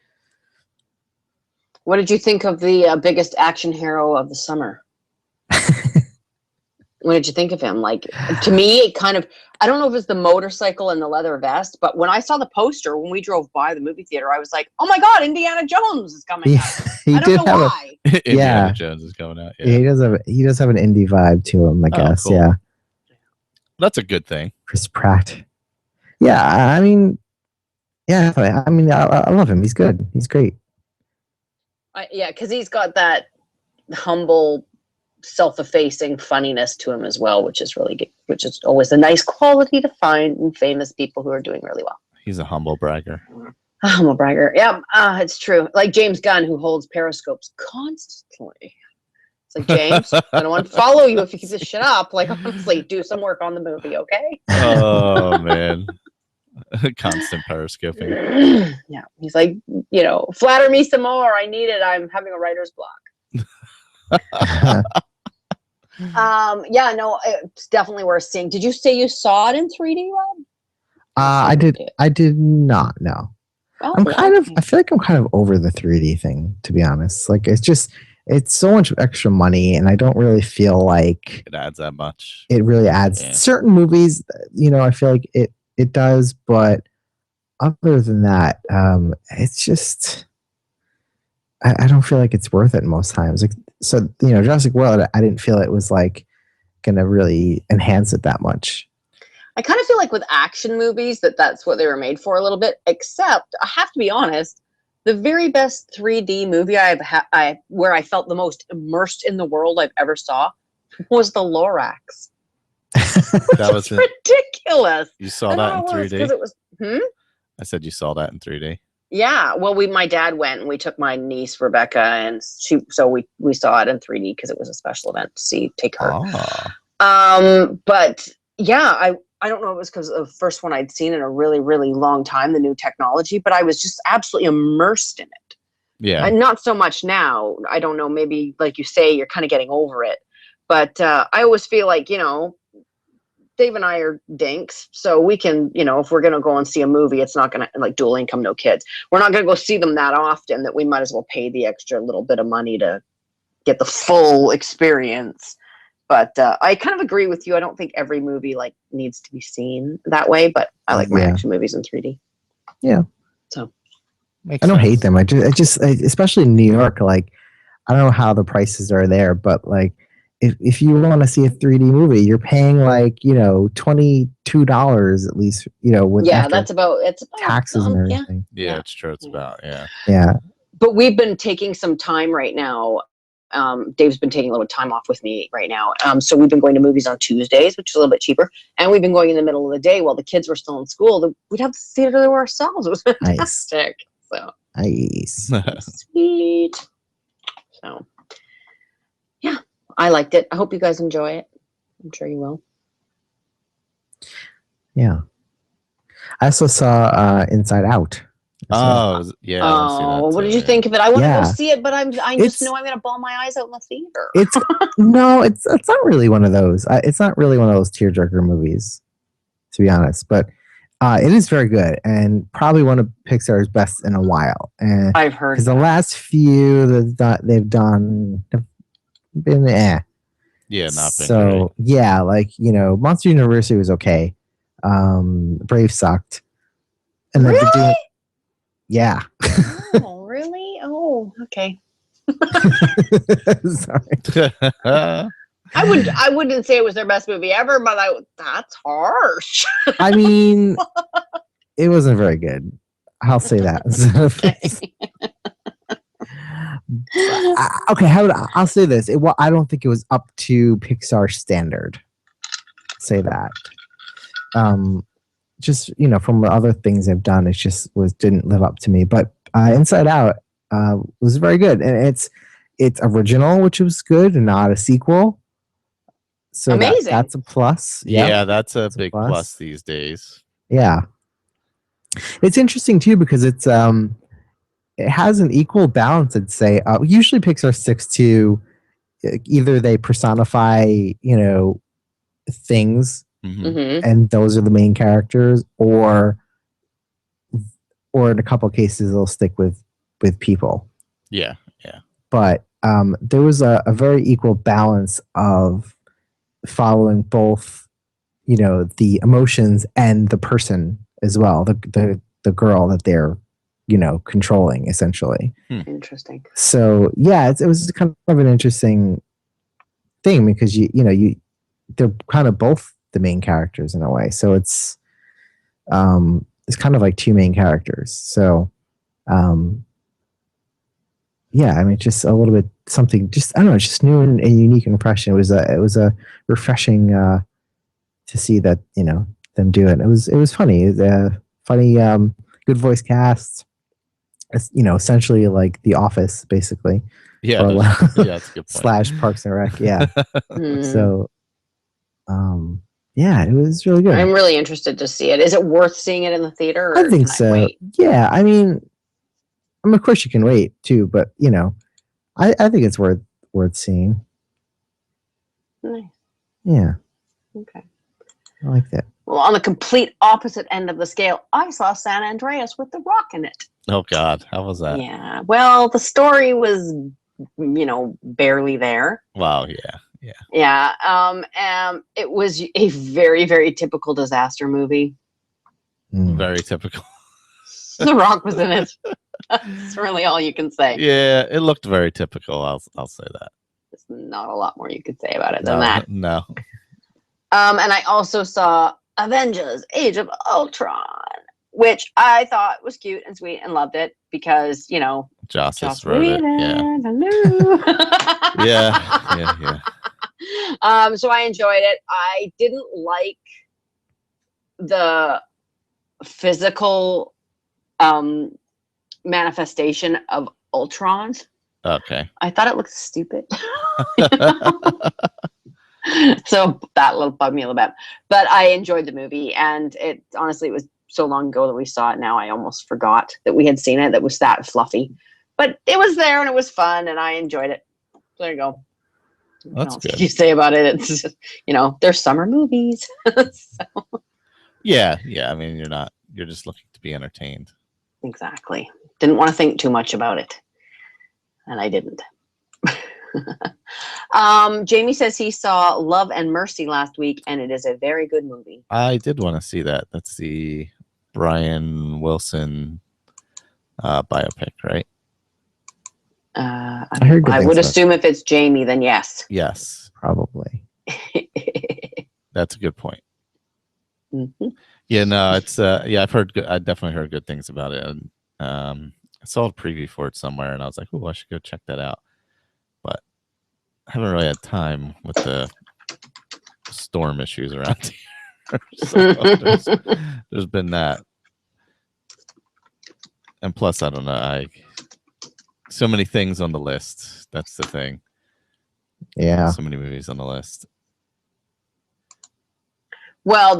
What did you think of the biggest action hero of the summer? What did you think of him? Like, to me, it kind of, I don't know if it's the motorcycle and the leather vest, but when I saw the poster, when we drove by the movie theater, I was like, oh my God, Indiana Jones is coming out. I don't know why. Indiana Jones is coming out. Yeah. He does have an indie vibe to him, I guess. Cool. Yeah. That's a good thing. Chris Pratt. Yeah, I mean, I love him. He's good. He's great. Yeah, because he's got that humble, self-effacing funniness to him as well, which is really good, which is always a nice quality to find in famous people who are doing really well. He's a humble bragger. A humble bragger. Yeah, it's true. Like James Gunn, who holds periscopes constantly. It's like, James, I don't want to follow you if you keep this shit up. Like, honestly, do some work on the movie, okay? Oh, man. Constant periscoping. Yeah, he's like, flatter me some more. I need it. I'm having a writer's block. Yeah, no, it's definitely worth seeing. Did you say you saw it in 3D, Rob? I did not know. Oh, I feel like I'm kind of over the 3D thing, to be honest. Like, it's so much extra money, and I don't really feel like it adds that much. It really adds. Yeah. Certain movies, I feel like it does, but other than that, it's just I don't feel like it's worth it most times. Like, so Jurassic World, I didn't feel it was like gonna really enhance it that much. I kind of feel like with action movies that's what they were made for a little bit, except I have to be honest, the very best 3D movie where I felt the most immersed in the world I've ever saw was The Lorax. That was ridiculous. You saw that in 3D? It was, I said you saw that in 3D. Yeah, well, my dad went and we took my niece Rebecca, and we saw it in 3D because it was a special event to take her. Oh. But yeah, I don't know if it was because of the first one I'd seen in a really, really long time, the new technology, but I was just absolutely immersed in it. Yeah. And not so much now. I don't know, maybe like you say, you're kind of getting over it. But I always feel like, Dave and I are dinks, so we can, if we're going to go and see a movie, it's not going to, like, dual income, no kids. We're not going to go see them that often that we might as well pay the extra little bit of money to get the full experience. But I kind of agree with you. I don't think every movie needs to be seen that way, but I like my action movies in 3D. Yeah. So I don't hate them. I just especially in New York, like, I don't know how the prices are there, but like, if you want to see a 3D movie, you're paying $22 at least, with it's about taxes and everything. Yeah, it's true. It's about Yeah. But we've been taking some time right now. Dave's been taking a little time off with me right now. So we've been going to movies on Tuesdays, which is a little bit cheaper. And we've been going in the middle of the day while the kids were still in school. We'd have the theater to ourselves. It was fantastic. Nice. So nice. Sweet. So yeah, I liked it. I hope you guys enjoy it. I'm sure you will. Yeah. I also saw Inside Out. Oh, yeah. I wanna see that Oh, what did too, you think of it? I want to go Yeah. see it, but I just It's- know I'm going to bawl my eyes out in the theater. It's no, it's not really one of those. It's not really one of those tearjerker movies, to be honest. But it is very good and probably one of Pixar's best in a while. And I've heard because the that. last few that they've done have been Yeah, not been so yeah, like Monster University was okay. Brave sucked, and then they're doing, yeah. Oh, really? Oh, okay. Sorry. great. I wouldn't say it was their best movie ever, but that's harsh. I mean, it wasn't very good. I'll say that. Okay, I'll say this. I don't think it was up to Pixar standard. Say that. Just from the other things they've done, it just didn't live up to me. But Inside Out was very good, and it's original, which was good, and not a sequel. So Amazing. That's a plus. Yeah, that's a big plus these days. Yeah, it's interesting too because it has an equal balance. I'd say usually Pixar sticks to either they personify things, and those are the main characters, or in a couple of cases they'll stick with people. Yeah. But there was a very equal balance of following both the emotions and the person as well, the girl that they're controlling essentially. Interesting. So yeah, it was kind of an interesting thing because they're kind of both the main characters in a way. So it's kind of like two main characters. So yeah, I mean, just a little bit something, just I don't know, just new and unique and fresh. It was a refreshing to see that them do it. It was funny. Funny, good voice cast. It's, essentially like The Office, basically. Yeah, that's a good point. / Parks and Rec. Yeah. So, yeah, it was really good. I'm really interested to see it. Is it worth seeing it in the theater? Or I think so. Yeah, I mean, of course you can wait too, but I think it's worth seeing. Nice. Yeah. Okay. I like that. Well, on the complete opposite end of the scale, I saw San Andreas with The Rock in it. Oh God, how was that? Yeah. Well, the story was, barely there. Wow. Yeah. Yeah. It was a very, very typical disaster movie. Very typical. The Rock was in it. That's really all you can say. Yeah, it looked very typical. I'll say that. There's not a lot more you could say about it than that. No. And I also saw Avengers: Age of Ultron, which I thought was cute and sweet and loved it because Joss wrote it. Yeah. Hello. Yeah. So I enjoyed it. I didn't like the physical manifestation of Ultron. Okay. I thought it looked stupid. So that little bugged me a little bit. But I enjoyed the movie, and it honestly, it was so long ago that we saw it now I almost forgot that we had seen it. That was that fluffy. But it was there and it was fun and I enjoyed it. So there you go. That's good. What you say about it? It's just, they're summer movies. So. Yeah. I mean, you're just looking to be entertained. Exactly. Didn't want to think too much about it. And I didn't. Jamie says he saw Love and Mercy last week, and it is a very good movie. I did want to see that. That's the Brian Wilson biopic, right? I would assume if it's Jamie, then yes. Yes. Probably. That's a good point. Mm-hmm. Yeah, no, it's I definitely heard good things about it. And I saw a preview for it somewhere and I was like, oh, I should go check that out. But I haven't really had time with the storm issues around here. So there's been that. And plus, I don't know, so many things on the list. That's the thing. Yeah. So many movies on the list. Well,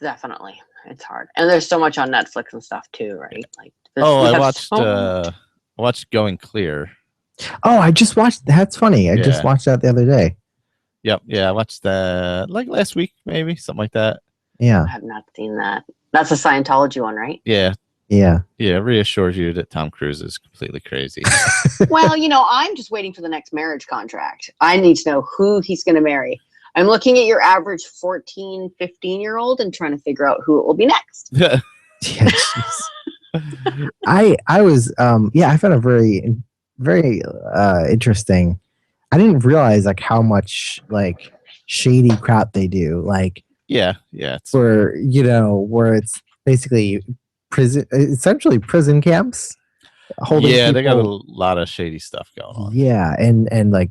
definitely. It's hard. And there's so much on Netflix and stuff too, right? Like I watched Going Clear. Oh, I just watched. That's funny. I just watched that the other day. Yep. Yeah, I watched that like last week, maybe something like that. Yeah. I have not seen that. That's a Scientology one, right? Yeah. Yeah. Yeah. Reassures you that Tom Cruise is completely crazy. Well, I'm just waiting for the next marriage contract. I need to know who he's going to marry. I'm looking at your average 14, 15-year-old and trying to figure out who it will be next. Yeah. I was I found it very, very interesting. I didn't realize like how much like shady crap they do. Like where it's basically essentially prison camps. They got a lot of shady stuff going on. Yeah, and like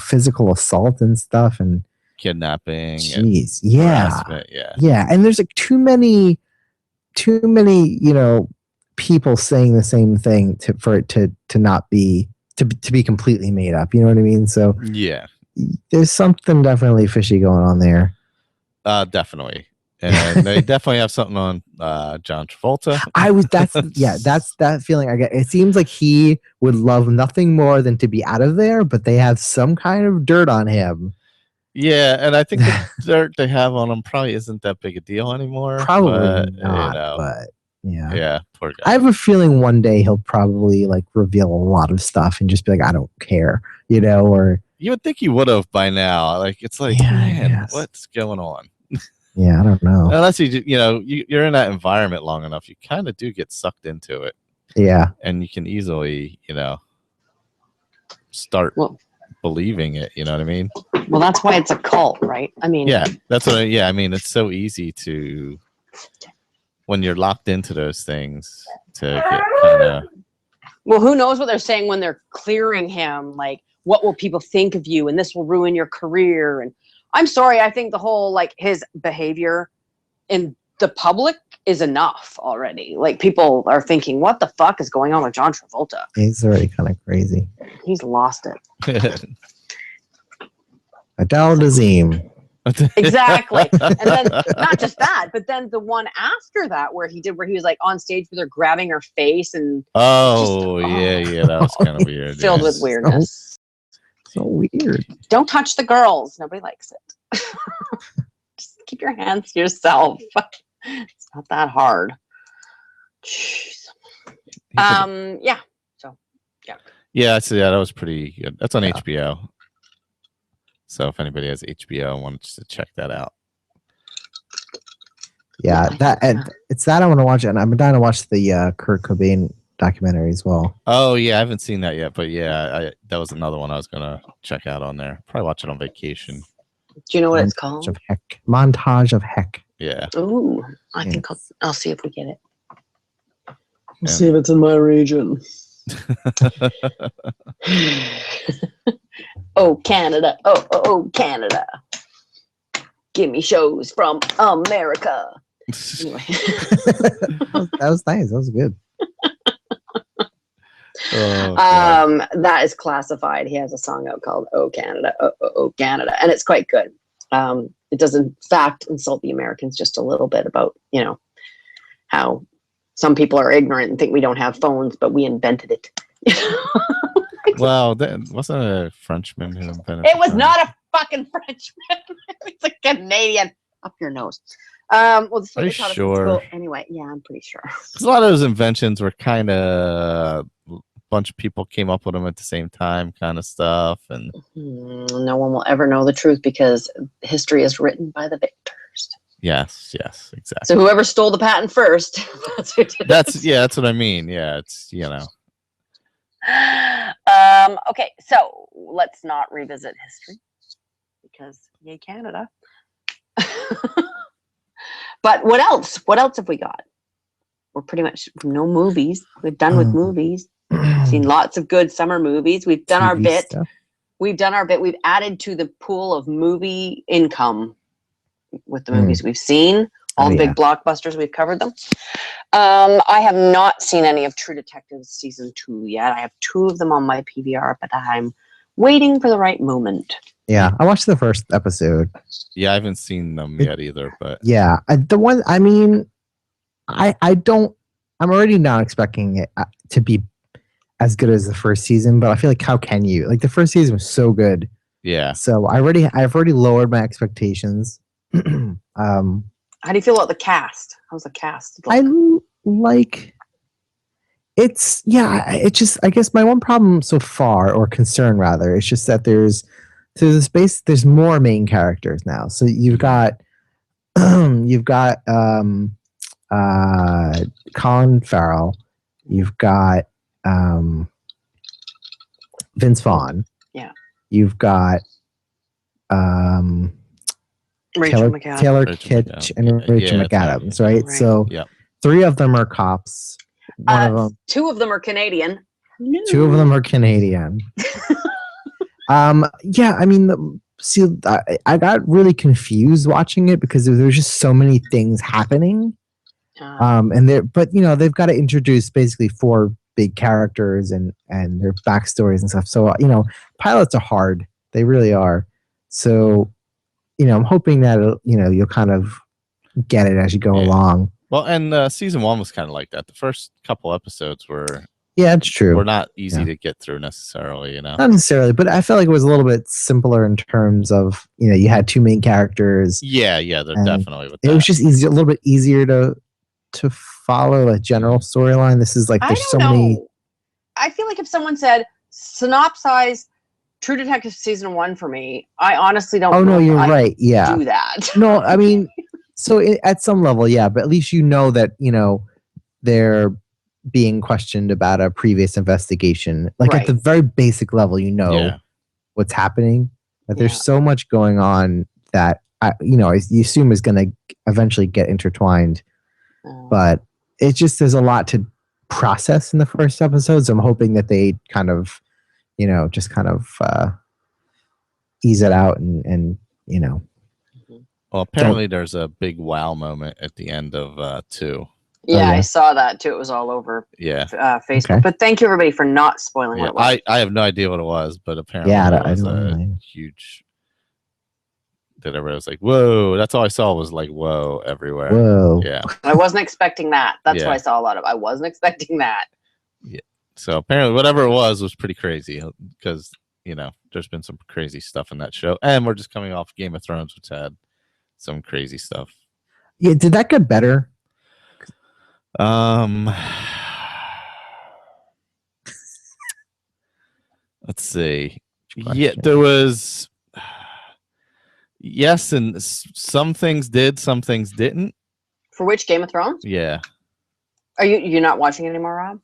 physical assault and stuff and kidnapping. Jeez, and yeah, yeah. And there's like too many people saying the same thing for it to not be to be completely made up. You know what I mean? So yeah, there's something definitely fishy going on there. Definitely. And they definitely have something on John Travolta. That's that feeling I get. It seems like he would love nothing more than to be out of there, but they have some kind of dirt on him. Yeah, and I think the dirt they have on him probably isn't that big a deal anymore. Probably not, but yeah. Yeah, poor guy. I have a feeling one day he'll probably like reveal a lot of stuff and just be like, I don't care, or you would think he would have by now. Like it's like, man, what's going on? Yeah, I don't know. Unless you're in that environment long enough, you kind of do get sucked into it. Yeah, and you can easily, start believing it. You know what I mean? Well, that's why it's a cult, right? I mean, that's what. I mean, it's so easy to when you're locked into those things to get kind of. Well, who knows what they're saying when they're clearing him? Like, what will people think of you? And this will ruin your career. And I'm sorry, I think the whole his behavior in the public is enough already. Like people are thinking, what the fuck is going on with John Travolta? He's already kind of crazy. He's lost it. Adele Dazeem. Exactly. And then not just that, but then the one after that where he was like on stage where they're grabbing her face and that was kind of weird. Filled with weirdness. So weird. Don't touch the girls. Nobody likes it. Just keep your hands to yourself. It's not that hard. Jeez. Yeah, so that was pretty good. That's on HBO. So if anybody has HBO and wants to check that out. Yeah, it's that I want to watch, and I'm dying to watch the Kurt Cobain documentary as well. Oh yeah, I haven't seen that yet, but that was another one I was gonna check out on there. Probably watch it on vacation. Do you know what it's called? Montage of Heck. Yeah. Ooh, I think I'll see if we get it. We'll see if it's in my region. Oh Canada, oh Canada, give me shows from America. Anyway. That was nice. That was good. That is classified. He has a song out called "Oh Canada, oh Canada," and it's quite good. It does in fact insult the Americans just a little bit about how some people are ignorant and think we don't have phones, but we invented it. Well, that wasn't a Frenchman who invented it. Was not a fucking Frenchman. It's a Canadian. Up your nose. Well, are you sure? Anyway, yeah, I'm pretty sure. Because a lot of those inventions were kind of a bunch of people came up with them at the same time, kind of stuff, and no one will ever know the truth because history is written by the victors. Yes, exactly. So whoever stole the patent first, that's who did it. That's what I mean. Yeah, it's Okay, so let's not revisit history because yay Canada. But what else? What else have we got? We're pretty much no movies. We're done with movies. Seen lots of good summer movies. We've done our bit. Stuff. We've done our bit. We've added to the pool of movie income with the movies we've seen. All the big blockbusters, we've covered them. I have not seen any of True Detective season 2 yet. I have 2 of them on my PVR, but I'm waiting for the right moment. Yeah, I watched the first episode. Yeah, I haven't seen them yet either, but Yeah, the one. I mean, I don't. I'm already not expecting it to be as good as the first season, but I feel like how can you? Like the first season was so good. yeah. So I've already lowered my expectations. How do you feel about the cast? How's the cast? I like it's I guess my one problem so far, or concern rather, is just that there's more main characters now. So you've got you've got Colin Farrell, you've got Vince Vaughn. Yeah. You've got Rachel McAdams. Taylor Rachel Kitsch McAdams. and Rachel Yeah, McAdams, right? Right. So Yep. 3 of them are cops. One of them, 2 of them are Canadian. 2 of them are Canadian. Yeah, I mean, I got really confused watching it because there was just so many things happening. And they've got to introduce basically 4 big characters and their backstories and stuff. So, pilots are hard. They really are. So, I'm hoping that, you'll kind of get it as you go along. Well, and season 1 was kind of like that. The first couple episodes were it's true. Were not easy to get through necessarily, Not necessarily, but I felt like it was a little bit simpler in terms of, you had 2 main characters. Yeah, they're definitely with that. It was just a little bit easier to follow a general storyline. This is like there's so many. I feel like if someone said synopsize True Detective season 1 for me, I honestly don't. Oh no, you're right. Yeah, do that. No, I mean, so at some level, yeah, but at least that they're being questioned about a previous investigation. Like at the very basic level, what's happening. But there's so much going on that you assume is going to eventually get intertwined. But it's just there's a lot to process in the first episode. So I'm hoping that they kind of, just kind of ease it out and. Well, apparently there's a big wow moment at the end of 2. Yeah, I saw that too. It was all over Facebook. Okay. But thank you everybody for not spoiling what it was. I have no idea what it was, but apparently it was a huge that everybody was like, whoa. That's all I saw was like, whoa, everywhere. Whoa. Yeah. I wasn't expecting that. That's what I saw a lot of. I wasn't expecting that. Yeah. So apparently whatever it was pretty crazy because, there's been some crazy stuff in that show. And we're just coming off Game of Thrones, which had some crazy stuff. Yeah. Did that get better? Let's see. Yeah, there was yes, and some things did, some things didn't. For which Game of Thrones? Yeah. Are you're not watching it anymore, Rob?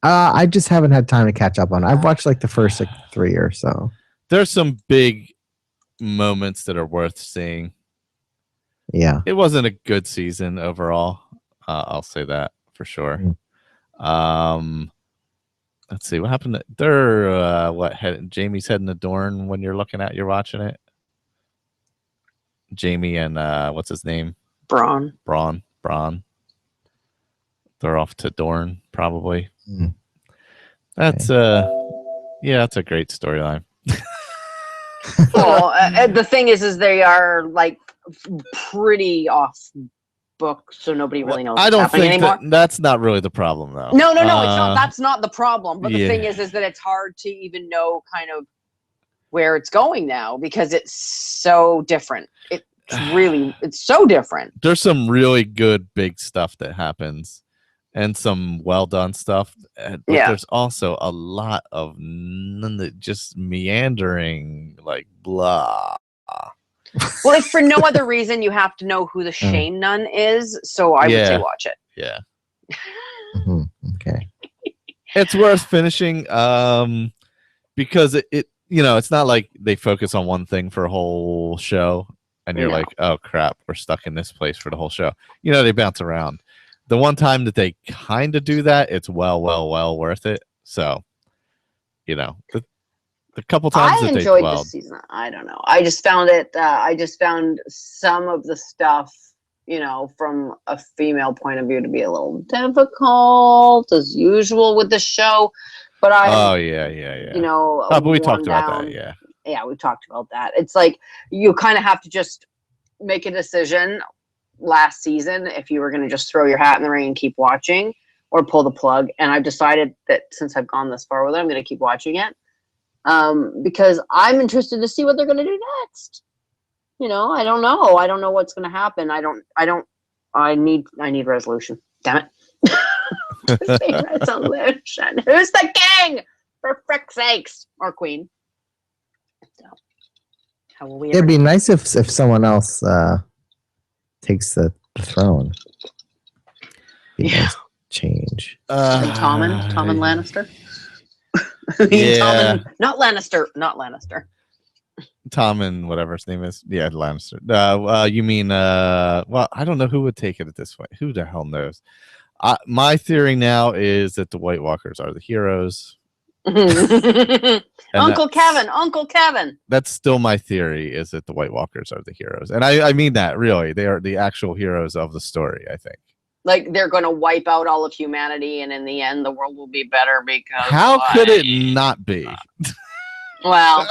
I just haven't had time to catch up on it. I've watched like the first 3 or so. There's some big moments that are worth seeing. Yeah. It wasn't a good season overall. I'll say that for sure. Let's see what happened. Jamie's heading to Dorne when you're watching it. Jamie and what's his name? Braun. They're off to Dorne probably. That's that's a great storyline. Well, the thing is they are like pretty off book, so nobody really knows what's happening anymore. That's not really the problem though. No, it's not. That's not the problem. But the thing is that it's hard to even know kind of where it's going now because it's so different. It's so different. There's some really good big stuff that happens and some well done stuff. But there's also a lot of just meandering, like blah. Well, if for no other reason, you have to know who the Shane Nun is. So I would say watch it. Yeah. Okay. It's worth finishing because it it's not like they focus on one thing for a whole show and you're like, oh crap, we're stuck in this place for the whole show. They bounce around. The one time that they kind of do that, it's well worth it. So, the couple times I enjoyed this season. I don't know. I just found it. I just found some of the stuff, from a female point of view, to be a little difficult, as usual with the show. But I, Oh yeah, yeah, yeah. you know, Oh, but we talked worn about down. that. Yeah. Yeah, we talked about that. It's like you kind of have to just make a decision last season if you were going to just throw your hat in the ring and keep watching or pull the plug. And I've decided that since I've gone this far with it, I'm going to keep watching it because I'm interested to see what they're going to do next. You know, I don't know. I don't know what's going to happen. I need resolution. Damn it. Just say resolution. Who's the king? For frick's sakes. Or queen. So, how will we It'd be nice if someone else takes the throne. Be Yeah. nice change. And Tommen Lannister? Yeah. Not Lannister. Tommen, whatever his name is. Yeah, Lannister. You mean well, I don't know who would take it at this point. Who the hell knows? My theory now is that the White Walkers are the heroes. Uncle Kevin. That's still my theory, is that the White Walkers are the heroes. And I mean that, really. They are the actual heroes of the story, I think. Like they're going to wipe out all of humanity, and in the end, the world will be better because. How could it not be? Well.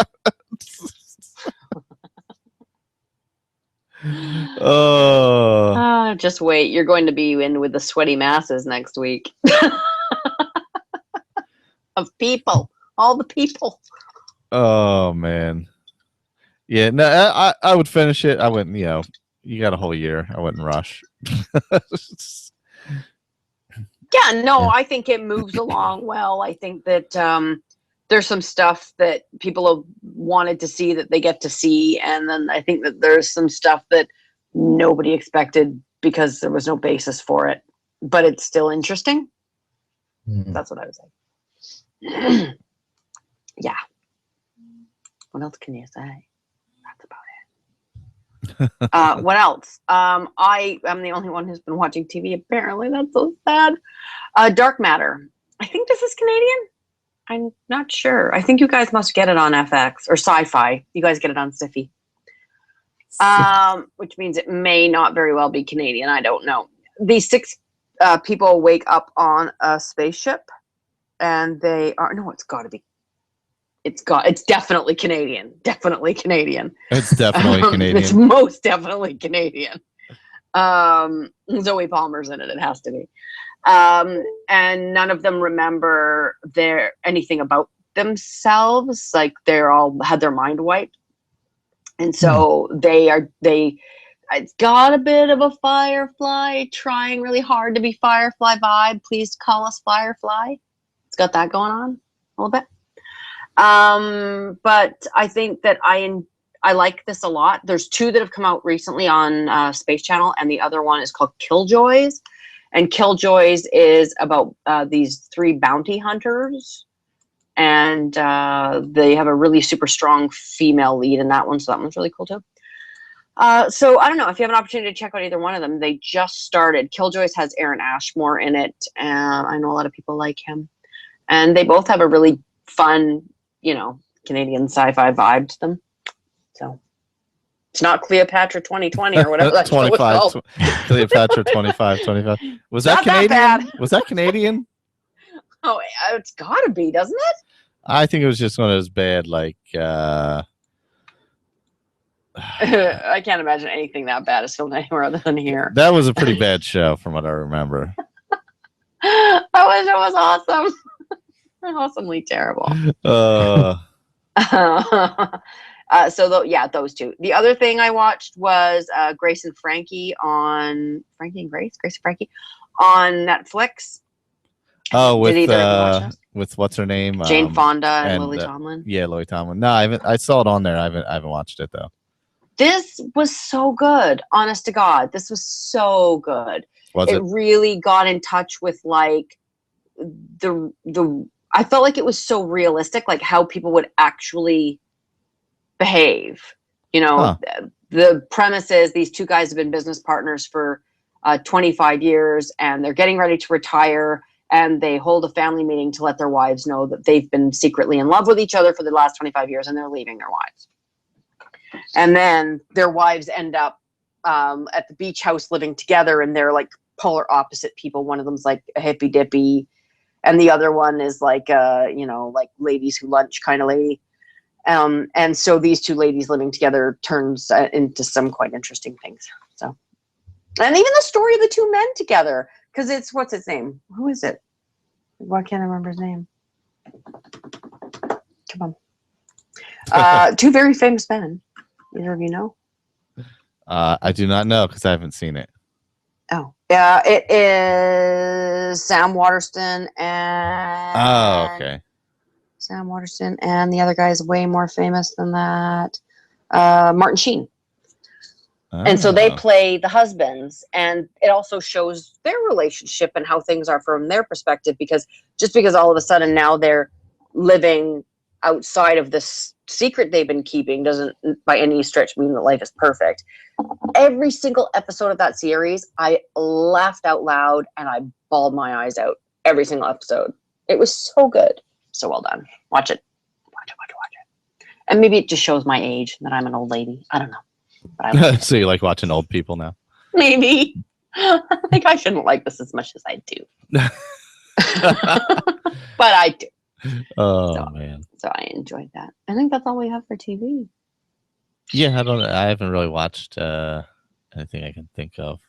Just wait. You're going to be in with the sweaty masses next week. Of people. All the people. Oh, man. Yeah, no, I would finish it. I wouldn't, you got a whole year. I wouldn't rush. Yeah, no, I think it moves along well. I think that there's some stuff that people have wanted to see that they get to see. And then I think that there's some stuff that nobody expected because there was no basis for it. But it's still interesting. That's what I would say. Yeah. What else can you say? That's about it. What else? I am the only one who's been watching TV, apparently. That's so sad. Dark Matter. I think this is Canadian. I'm not sure. I think you guys must get it on FX or Sci-Fi. You guys get it on Stiffy. Which means it may not very well be Canadian. I don't know. These 6 people wake up on a spaceship, and they are it's definitely Canadian. Definitely Canadian. It's definitely Canadian. It's most definitely Canadian. Zoe Palmer's in it. It has to be. And none of them remember anything about themselves. Like they're all had their mind wiped. And so it's got a bit of a Firefly, trying really hard to be Firefly vibe. Please call us Firefly. It's got that going on a little bit. But I think that I like this a lot. There's 2 that have come out recently on Space Channel, and the other one is called Killjoys. And Killjoys is about these 3 bounty hunters, and they have a really super strong female lead in that one, so that one's really cool too. So I don't know if you have an opportunity to check out either one of them. They just started. Killjoys has Aaron Ashmore in it, and I know a lot of people like him. And they both have a really fun, Canadian sci-fi vibe to them. So it's not Cleopatra 2020 or whatever that 25 Cleopatra 25. Was that Not that Canadian? bad. Was that Canadian? Oh, it's got to be, doesn't it? I think it was just one of those bad, like I can't imagine anything that bad is filmed anywhere other than here. That was a pretty bad show from what I remember. I wish it was awesome. Awesomely terrible. Those 2. The other thing I watched was Grace and Frankie on Grace and Frankie on Netflix. Oh, with what's her name? Jane Fonda and Lily Tomlin. Yeah, Lily Tomlin. No, I haven't. I saw it on there. I haven't watched it though. This was so good. Honest to God, this was so good. It really got in touch with like the. I felt like it was so realistic, like how people would actually behave. The premise is these 2 guys have been business partners for 25 years, and they're getting ready to retire. And they hold a family meeting to let their wives know that they've been secretly in love with each other for the last 25 years, and they're leaving their wives. And then their wives end up at the beach house living together, and they're like polar opposite people. One of them's like a hippy dippy, and the other one is like like ladies who lunch kind of lady. And so these two ladies living together turns into some quite interesting things. So, and even the story of the two men together, because it's, what's his name? Who is it? Why can't I remember his name? Come on. Two very famous men. Either of you know? I do not know because I haven't seen it. Oh, yeah, it is Sam Waterston and. Oh, okay. Sam Waterston, and the other guy is way more famous than that. Martin Sheen. And so they play the husbands, and it also shows their relationship and how things are from their perspective, because just because all of a sudden now they're living outside of this secret they've been keeping doesn't by any stretch mean that life is perfect. Every single episode of that series, I laughed out loud and I bawled my eyes out. Every single episode. It was so good. So well done. Watch it. Watch it. And maybe it just shows my age, that I'm an old lady. I don't know. But so you like watching old people now? Maybe. I think I shouldn't like this as much as I do. But I do. Oh, man. So I enjoyed that. I think that's all we have for TV. Yeah, I haven't really watched anything I can think of.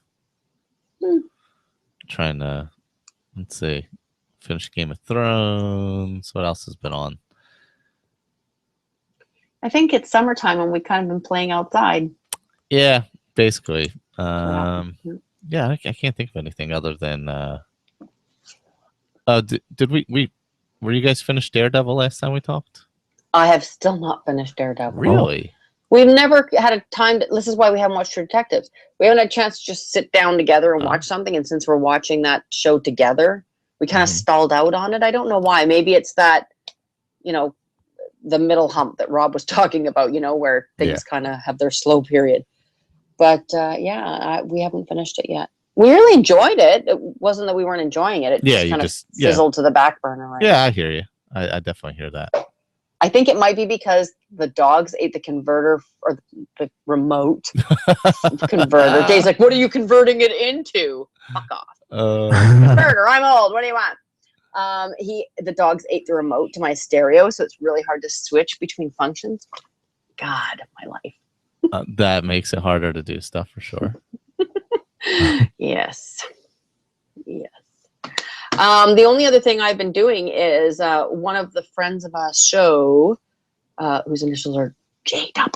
Trying to, let's see. Finished Game of Thrones. What else has been on? I think it's summertime and we've kind of been playing outside. Yeah, basically. Yeah, I can't think of anything other than. Did we were you guys finished Daredevil last time we talked? I have still not finished Daredevil. Really? We've never had a time. This is why we haven't watched True Detectives. We haven't had a chance to just sit down together and watch something. And since we're watching that show together, we kind of stalled out on it. I don't know why. Maybe it's that, the middle hump that Rob was talking about, where things kind of have their slow period. But we haven't finished it yet. We really enjoyed it. It wasn't that we weren't enjoying it. It just kind of fizzled to the back burner. Right? Yeah, I hear you. I definitely hear that. I think it might be because the dogs ate the converter or the remote converter. Dave's like, what are you converting it into? Fuck off. Converter, I'm old. What do you want? The dogs ate the remote to my stereo, so it's really hard to switch between functions. God, my life. That makes it harder to do stuff for sure. Yes. The only other thing I've been doing is one of the friends of our show, whose initials are JW,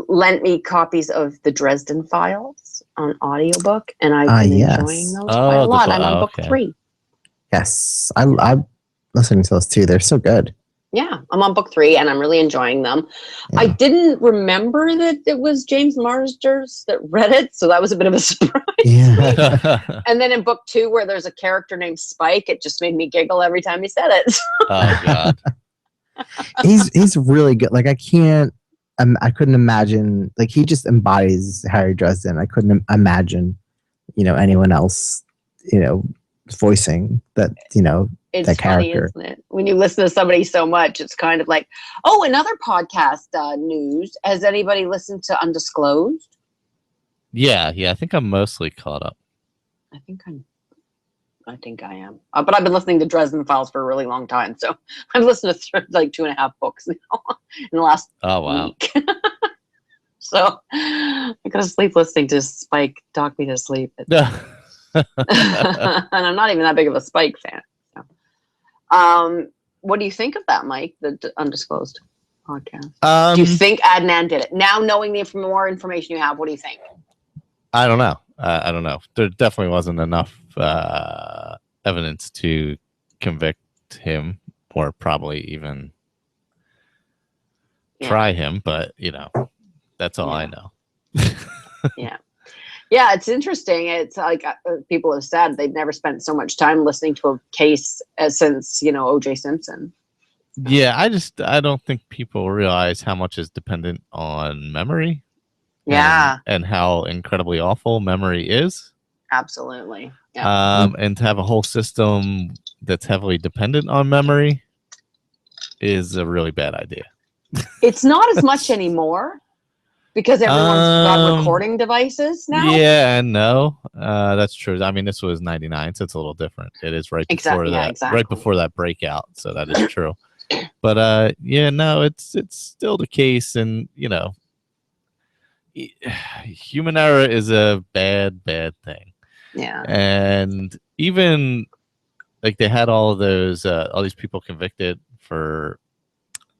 lent me copies of the Dresden Files on audiobook, and I've been enjoying those quite a lot. I'm on book 3. Yes, I'm listening to those too. They're so good. Yeah, I'm on book 3 and I'm really enjoying them. Yeah. I didn't remember that it was James Marsters that read it, so that was a bit of a surprise. Yeah. And then in book 2, where there's a character named Spike, it just made me giggle every time he said it. Oh God. He's really good. Like I couldn't imagine. Like he just embodies Harry Dresden. I couldn't imagine, anyone else, voicing that, it's that funny, character. Isn't it? When you listen to somebody so much, it's kind of like, oh, another podcast news. Has anybody listened to Undisclosed? Yeah. I think I'm mostly caught up. I think I am. But I've been listening to Dresden Files for a really long time, so I've listened to like 2.5 books now in the last week. So I go to sleep listening to Spike talk me to sleep. And I'm not even that big of a Spike fan. So. What do you think of that, Mike? The Undisclosed podcast. Do you think Adnan did it? Now, knowing the more information you have, what do you think? I don't know. I don't know. There definitely wasn't enough evidence to convict him, or probably even try him. But that's all I know. Yeah, it's interesting. It's like people have said they've never spent so much time listening to a case since O.J. Simpson. Yeah, I don't think people realize how much is dependent on memory. Yeah, and how incredibly awful memory is. Absolutely. Yeah. And to have a whole system that's heavily dependent on memory is a really bad idea. It's not as much anymore. because everyone's got recording devices now? Yeah and no. That's true. I mean, this was 99, so it's a little different. It is right before that. Exactly. Right before that breakout, so that is true. But yeah, no, it's still the case, and human error is a bad thing. Yeah. And even like they had all these people convicted for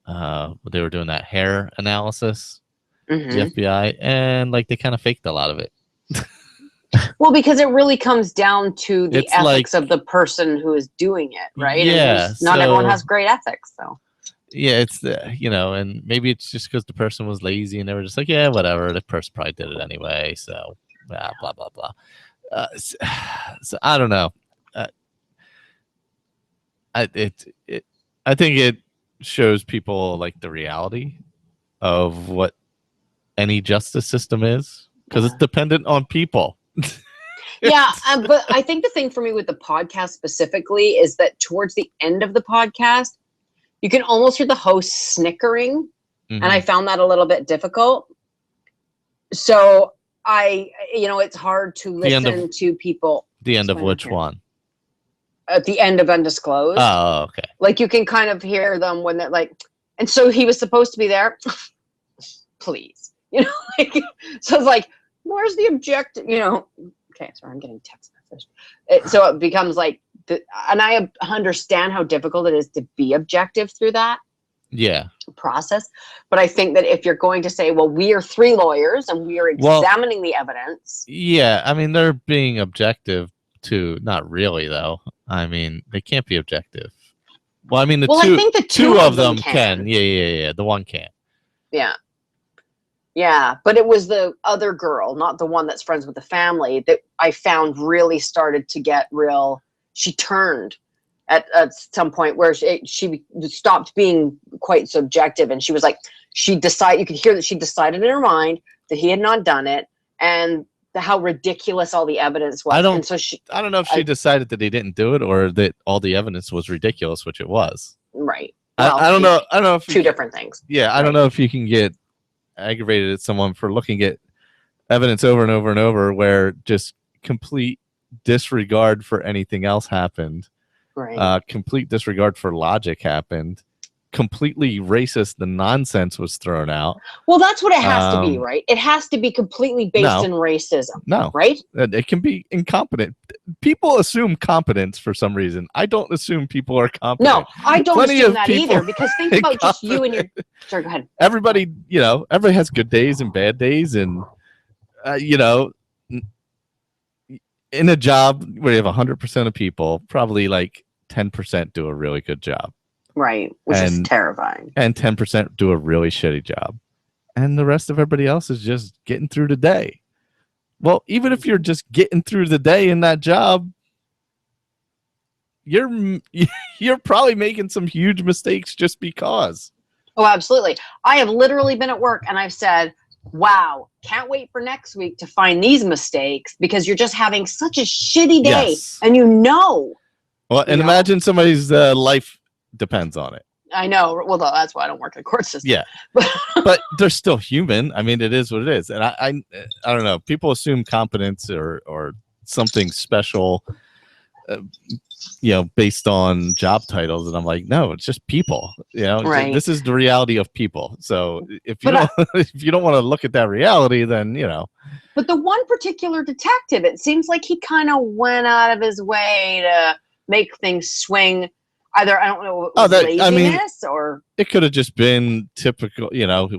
they were doing that hair analysis, the FBI, and like they kind of faked a lot of it. Well, because it really comes down to the It's ethics of the person who is doing it, right? Yeah, and not everyone has great ethics, so. Yeah, it's and maybe it's just because the person was lazy and they were just like, yeah, whatever. The person probably did it anyway, so blah blah blah. So I don't know. I think it shows people like the reality of what any justice system is, because it's dependent on people. Yeah, but I think the thing for me with the podcast specifically is that towards the end of the podcast, you can almost hear the host snickering, and I found that a little bit difficult. So it's hard to listen to people. The end of which one? At the end of Undisclosed. Oh, okay. Like you can kind of hear them when they're like, and so he was supposed to be there. Please, like, so it's like, where's the objective? Okay, sorry, I'm getting text message. So it becomes like, and I understand how difficult it is to be objective through that process. But I think that if you're going to say, well, we are three lawyers and we are examining the evidence. Yeah, I mean, they're being objective too. Not really, though. I mean, they can't be objective. Well, I mean, I think the two of them can. Yeah. The one can't. Yeah. Yeah, but it was the other girl, not the one that's friends with the family, that I found really started to get real. She turned at some point where she stopped being quite subjective, and she was like, you could hear that she decided in her mind that he had not done it, and how ridiculous all the evidence was. I don't know if she decided that he didn't do it or that all the evidence was ridiculous, which it was. Right. Well, I don't know if two different things. Yeah, I don't know if you can get aggravated at someone for looking at evidence over and over and over where just complete disregard for anything else happened, right? Complete disregard for logic happened, completely racist, the nonsense was thrown out. Well, that's what it has to be, right? It has to be completely based in racism. No, right? It can be incompetent. People assume competence for some reason. I don't assume people are competent. No, I don't assume that either, because think about just you and your. Sorry, go ahead. Everybody has good days and bad days, and in a job where you have 100% of people, probably like 10% do a really good job. Right, which is terrifying. And 10% do a really shitty job. And the rest of everybody else is just getting through the day. Well, even if you're just getting through the day in that job, you're probably making some huge mistakes just because. Oh, absolutely. I have literally been at work and I've said, wow, can't wait for next week to find these mistakes, because you're just having such a shitty day. Yes. And Well, and imagine somebobody's life depends on it. I know. Well, that's why I don't work in the court system. Yeah, but they're still human. I mean, it is what it is. And I don't know. People assume competence or something special, based on job titles, and I'm like, no, it's just people. Right. This is the reality of people. So if you don't want to look at that reality, then But the one particular detective, it seems like he kind of went out of his way to make things swing. Either, I don't know, laziness or it could have just been typical,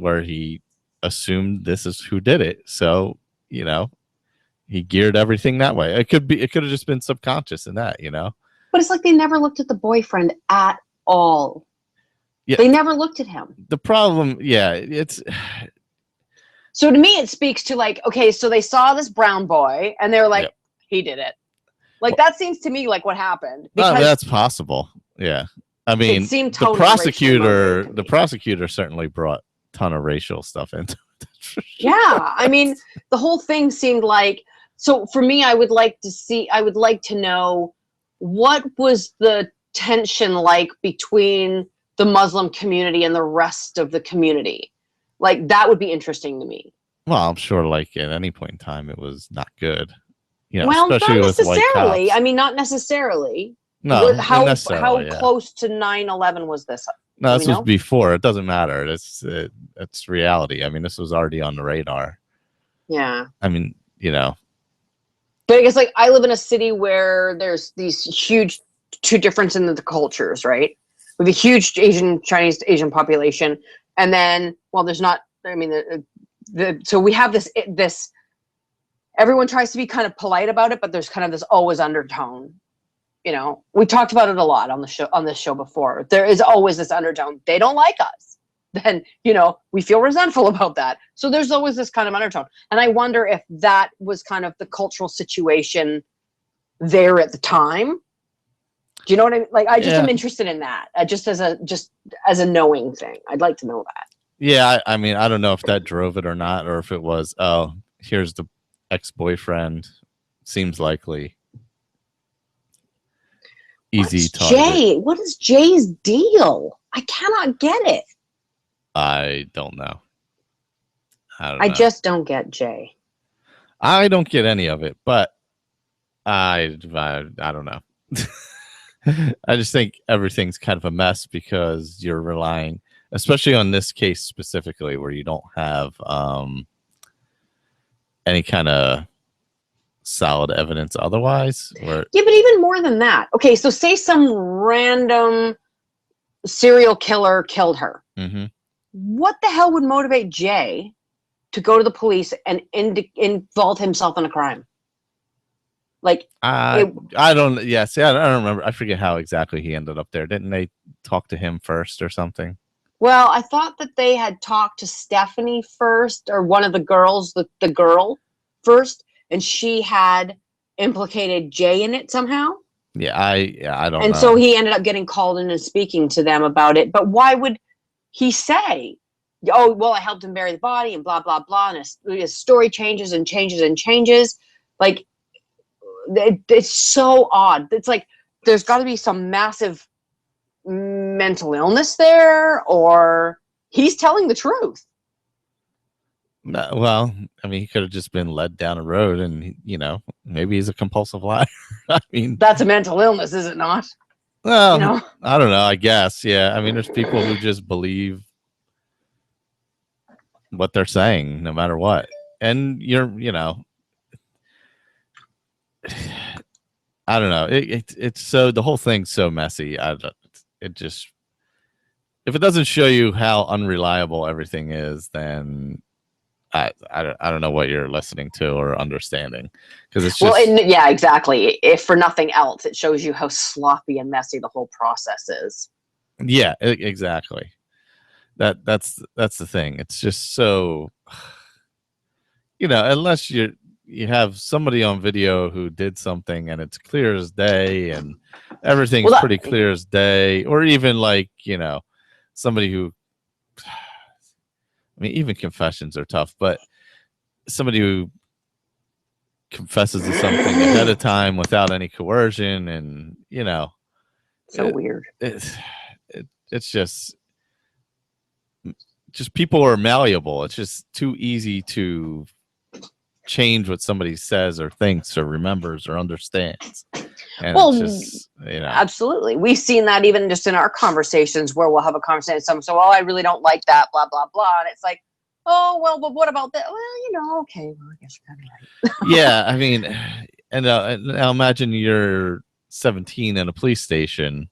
where he assumed this is who did it. So, he geared everything that way. It could have just been subconscious in that, But it's like they never looked at the boyfriend at all. Yeah. They never looked at him. The problem, it's. So to me, it speaks to like, okay, so they saw this brown boy and they were like, he did it. Like, that seems to me like what happened. That's possible. Yeah. I mean, totally the prosecutor certainly brought a ton of racial stuff into it. Yeah. I mean, the whole thing seemed like, so for me, I would like to know what was the tension like between the Muslim community and the rest of the community. Like, that would be interesting to me. Well, I'm sure, like at any point in time, it was not good. You know, Well, not especially with white necessarily. cops. I mean, not necessarily. No, How necessarily. Yeah. close to 9/11 was this? No, Do this we was know? before. It doesn't matter. It's reality. I mean, this was already on the radar. Yeah. I mean, you know. But I guess like I live in a city where there's these huge two difference in the cultures, right? With a huge Chinese Asian population, and then there's not. I mean, so we have this. Everyone tries to be kind of polite about it, but there's kind of this always undertone. You know, we talked about it a lot on this show before. There is always this undertone. They don't like us. Then, we feel resentful about that. So there's always this kind of undertone. And I wonder if that was kind of the cultural situation there at the time. Do you know what I mean? Like, I just am interested in that. Just as a knowing thing. I'd like to know that. Yeah, I mean, I don't know if that drove it or not, or if it was, oh, here's the ex-boyfriend. Seems likely. Easy target. Jay, what is Jay's deal? I cannot get it. I don't know. I just don't get Jay. I don't get any of it, but I don't know. I just think everything's kind of a mess because you're relying, especially on this case specifically, where you don't have any kind of solid evidence otherwise. Yeah, but even more than that. Okay, so say some random serial killer killed her. Mm-hmm. What the hell would motivate Jay to go to the police and involve himself in a crime? Like, I don't. Yeah, see, I don't remember. I forget how exactly he ended up there. Didn't they talk to him first or something? Well, I thought that they had talked to Stephanie first, or one of the girls, the girl first, and she had implicated Jay in it somehow. Yeah, I don't know. And so he ended up getting called in and speaking to them about it. But why would he say, oh, well, I helped him bury the body and blah, blah, blah. And his story changes and changes and changes. Like, it's so odd. It's like there's got to be some massive mental illness there, or he's telling the truth. No, well, I mean, he could have just been led down a road and, maybe he's a compulsive liar. I mean, that's a mental illness, is it not? Well, I don't know. I guess. Yeah. I mean, there's people who just believe what they're saying no matter what. And I don't know. It's so, the whole thing's so messy. It just, if it doesn't show you how unreliable everything is, then I don't know what you're listening to or understanding, because it's just, yeah, exactly. If for nothing else, it shows you how sloppy and messy the whole process is. Yeah, exactly. That's the thing. It's just so, unless you have somebody on video who did something and it's clear as day and everything's pretty clear as day, or even like, somebody who, I mean, even confessions are tough, but somebody who confesses to something ahead of time without any coercion, and weird. It's just people are malleable. It's just too easy to change what somebody says or thinks or remembers or understands. And it's just, absolutely. We've seen that even just in our conversations, where we'll have a conversation with someone, so, well, I really don't like that, blah, blah, blah. And it's like, oh, well, but what about that? Well, okay, well, I guess you're kind of right. Yeah, I mean, and now imagine you're 17 in a police station,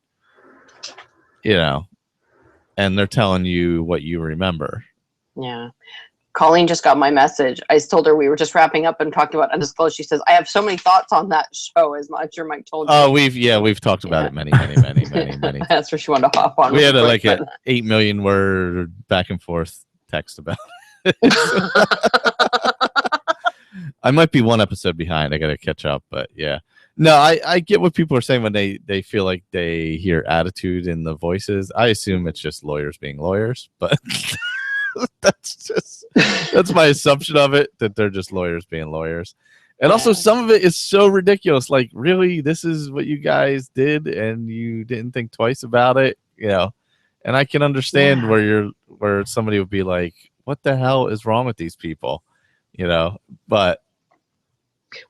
and they're telling you what you remember. Yeah. Colleen just got my message. I told her we were just wrapping up and talking about Undisclosed. She says, I have so many thoughts on that show, as I'm sure Mike told you. Oh, we've talked about it many. That's where she wanted to hop on. We had an 8 million word back and forth text about it. I might be one episode behind. I got to catch up, but yeah. No, I get what people are saying when they feel like they hear attitude in the voices. I assume it's just lawyers being lawyers, but that's my assumption of it, that they're just lawyers being lawyers. And also, some of it is so ridiculous. Like, really, this is what you guys did, and you didn't think twice about it, And I can understand where somebody would be like, "What the hell is wrong with these people?" But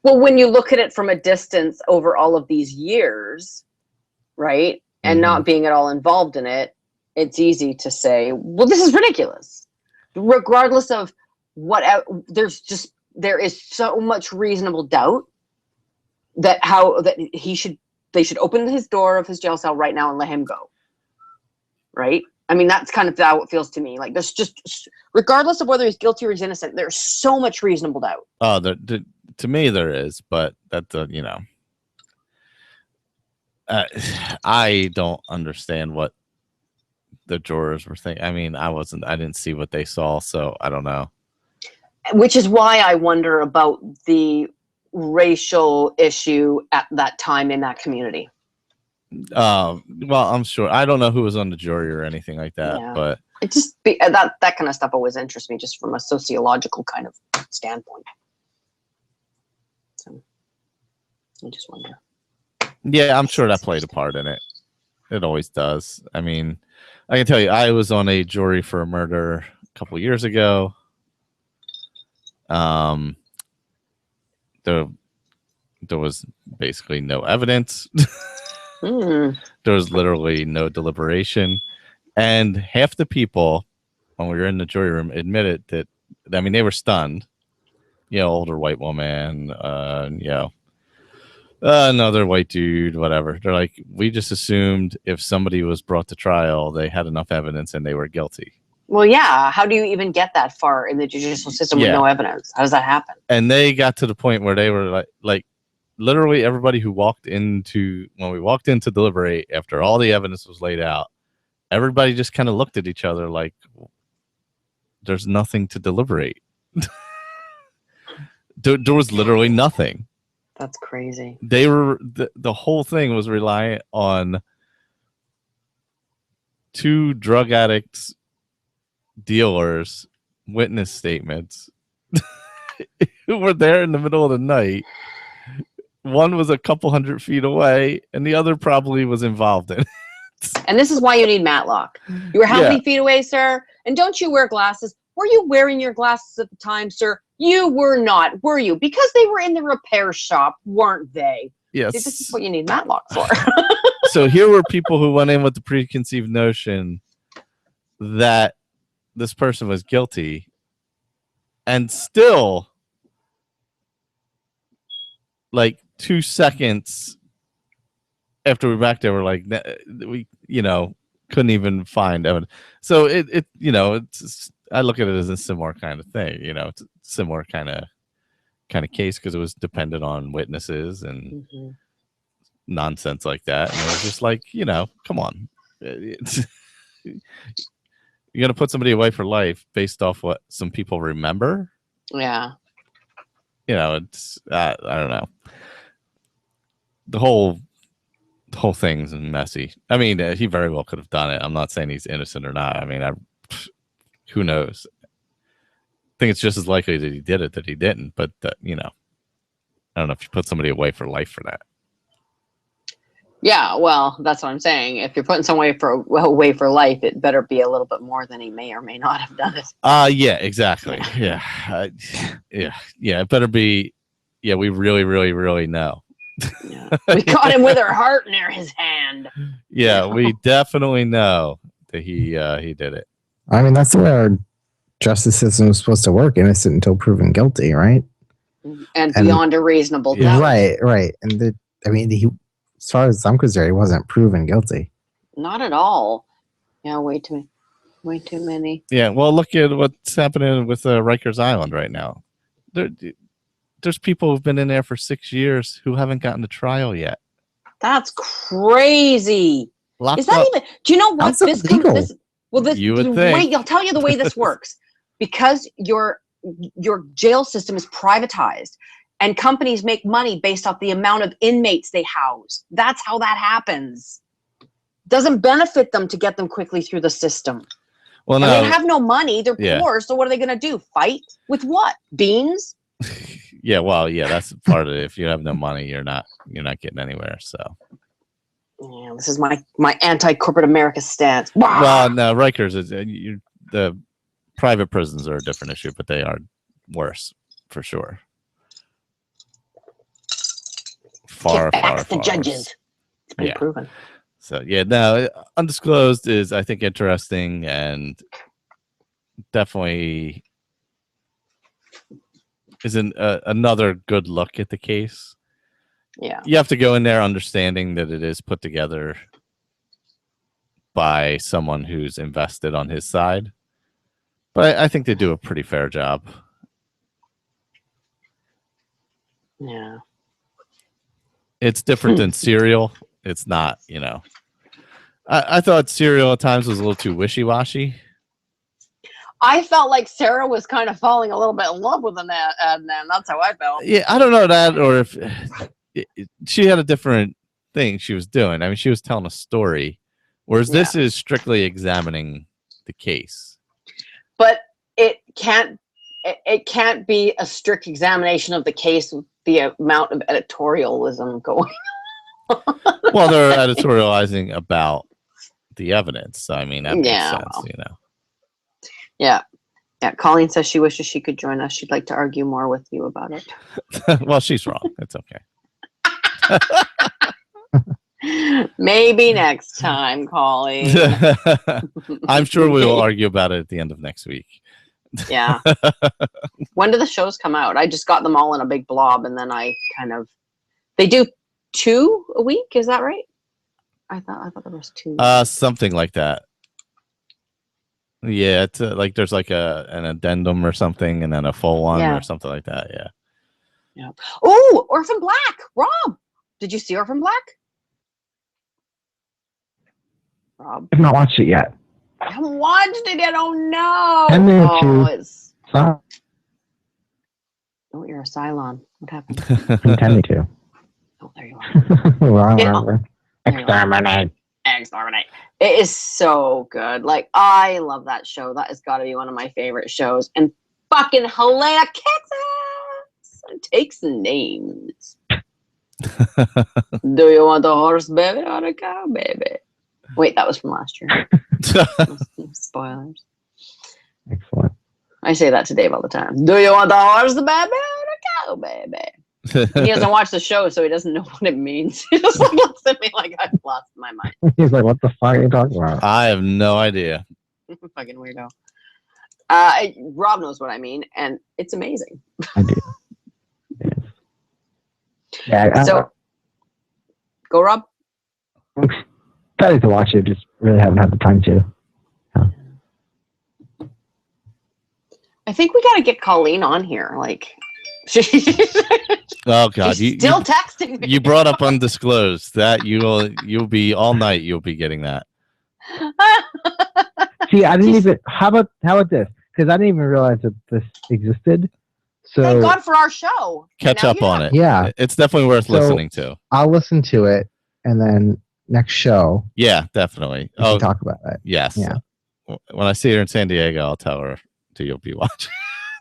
well, when you look at it from a distance over all of these years, right, and not being at all involved in it, it's easy to say, well, this is ridiculous. Regardless of what, there is so much reasonable doubt that they should open his door of his jail cell right now and let him go. Right? I mean, that's kind of how it feels to me. Like, there's just, regardless of whether he's guilty or he's innocent, there's so much reasonable doubt. Oh, to me there is, but that's I don't understand what the jurors were thinking. I mean, I didn't see what they saw, so I don't know. Which is why I wonder about the racial issue at that time in that community. Well, I'm sure. I don't know who was on the jury or anything like that, but it just that kind of stuff always interests me, just from a sociological kind of standpoint. So I just wonder. Yeah, I'm sure that played a part in it. It always does. I mean, I can tell you, I was on a jury for a murder a couple years ago. There was basically no evidence. There was literally no deliberation, and half the people, when we were in the jury room, admitted that. I mean, they were stunned. Older white woman. Another white dude. Whatever. They're like, we just assumed if somebody was brought to trial, they had enough evidence and they were guilty. Well, yeah. How do you even get that far in the judicial system with no evidence? How does that happen? And they got to the point where they were like. Literally everybody who when we walked in to deliberate after all the evidence was laid out, everybody just kind of looked at each other like, there's nothing to deliberate. There was literally nothing. That's crazy. They were, the whole thing was reliant on two drug addicts, dealers, witness statements who were there in the middle of the night. One was a couple 100 feet away, and the other probably was involved in it. And this is why you need Matlock. You were how many feet away, sir? And don't you wear glasses? Were you wearing your glasses at the time, sir? You were not, were you? Because they were in the repair shop, weren't they? Yes. See, this is what you need Matlock for. So here were people who went in with the preconceived notion that this person was guilty, and still, like 2 seconds after we were back there, we're like, we couldn't even find evidence. So it's I look at it as a similar kind of thing. It's a similar kind of case, because it was dependent on witnesses and nonsense like that. And it was just like, come on, you're gonna put somebody away for life based off what some people remember. Yeah. It's I don't know. The whole thing's messy. I mean, he very well could have done it. I'm not saying he's innocent or not. I mean, who knows? I think it's just as likely that he did it that he didn't. But I don't know if you put somebody away for life for that. Yeah, well, that's what I'm saying. If you're putting someone away for life, it better be a little bit more than he may or may not have done it. Yeah, exactly. Yeah. It better be. Yeah, we really, really, really know. Yeah. We caught him with our heart near his hand. Yeah, we definitely know that he did it. I mean, that's the way our justice system is supposed to work: innocent until proven guilty, right? And beyond a reasonable doubt. Right. And as far as I'm concerned, he wasn't proven guilty. Not at all. Yeah, way too many. Yeah, well, look at what's happening with Rikers Island right now. There's people who've been in there for 6 years who haven't gotten to trial yet. That's crazy. Locked Is that up. even? Do you know what That's illegal. You would think. Wait, I'll tell you the way this works. Because your jail system is privatized, and companies make money based off the amount of inmates they house. That's how that happens. Doesn't benefit them to get them quickly through the system. Well, and they have no money. They're poor. So what are they going to do? Fight with what? Beans? Yeah, well, that's part of it. If you have no money, you're not getting anywhere. So, yeah, this is my anti-corporate America stance. Well, no, Rikers is the private prisons are a different issue, but they are worse. for sure. Far, Get back far, to the far judges. worse. It's been Yeah. proven. So yeah, no, Undisclosed is, I think, interesting and definitely is another good look at the case. Yeah. You have to go in there understanding that it is put together by someone who's invested on his side, but I think they do a pretty fair job. Yeah. It's different than Serial. It's not, I thought Serial at times was a little too wishy-washy. I felt like Sarah was kind of falling a little bit in love with him, and then that's how I felt. Yeah, I don't know that, or if she had a different thing she was doing. I mean, she was telling a story, whereas this is strictly examining the case. But it can't be a strict examination of the case with the amount of editorialism going. Well, they're editorializing about the evidence. So, I mean, that makes sense, well. Yeah. Yeah. Colleen says she wishes she could join us. She'd like to argue more with you about it. Well, she's wrong. It's okay. Maybe next time, Colleen. I'm sure we will argue about it at the end of next week. Yeah. When do the shows come out? I just got them all in a big blob, and then I they do 2 a week. Is that right? I thought there was 2. Something like that. Yeah, it's like there's like an addendum or something, and then a full one or something like that. Yeah. Yeah. Oh, Orphan Black. Rob, did you see Orphan Black? Rob, I've not watched it yet. I haven't watched it yet. Oh no. I'm there too. It's... Oh, you're a Cylon. What happened? I'm intending to. Oh, there you are. Wrong. Exterminate. Exterminate. It is so good. Like, I love that show. That has got to be one of my favorite shows. And fucking Helena kicks ass and takes names. Do you want a horse baby or a cow baby? Wait, that was from last year. Spoilers. Excellent. I say that to Dave all the time. Do you want a horse baby or a cow baby? He doesn't watch the show, so he doesn't know what it means. He just looks at me like I've lost my mind. He's like, what the fuck are you talking about? I have no idea. Fucking weirdo. Rob knows what I mean, and it's amazing. I do. Yeah. So, go, Rob. I'm excited to watch it. Just really haven't had the time to. I think we got to get Colleen on here. Like, oh God, she's still texting me. You brought up Undisclosed. That you'll be all night. You'll be getting that. See, I didn't even. How about this? Because I didn't even realize that this existed. So thank God for our show. Catch up on it. Yeah, it's definitely worth listening to. I'll listen to it, and then next show. Yeah, definitely. We can talk about it. Yes. Yeah. When I see her in San Diego, I'll tell her you'll be watching,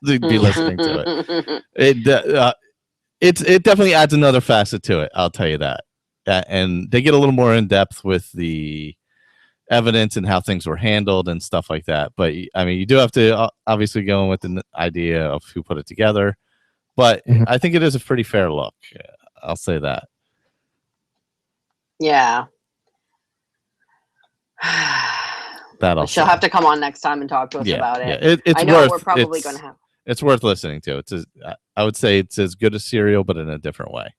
be listening to it. It definitely adds another facet to it. I'll tell you that. And they get a little more in depth with the evidence and how things were handled and stuff like that. But I mean, you do have to obviously go in with the idea of who put it together. But I think it is a pretty fair look. I'll say that. Yeah. She'll have to come on next time and talk to us about it. Yeah. It's I know worth, we're probably going to have. It's worth listening to. I would say it's as good as Serial, but in a different way.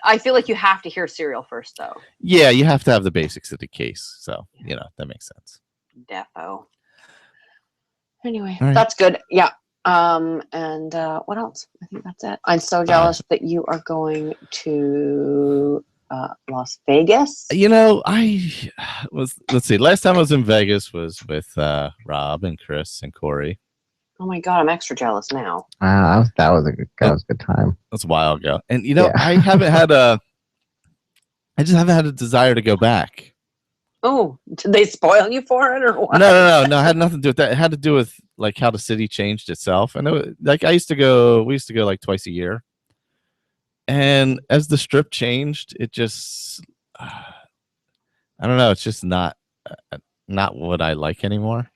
I feel like you have to hear Serial first, though. Yeah, you have to have the basics of the case. So, that makes sense. Defo. Anyway, right. That's good. Yeah. And what else? I think that's it. I'm so jealous that you are going to Las Vegas. Let's see. Last time I was in Vegas was with Rob and Chris and Corey. Oh my God, I'm extra jealous now. That was a good time. That's a while ago. And I haven't had I just haven't had a desire to go back. Oh, did they spoil you for it or what? No. It had nothing to do with that. It had to do with like how the city changed itself. And we used to go like twice a year. And as the strip changed, it just I don't know, it's just not what I like anymore.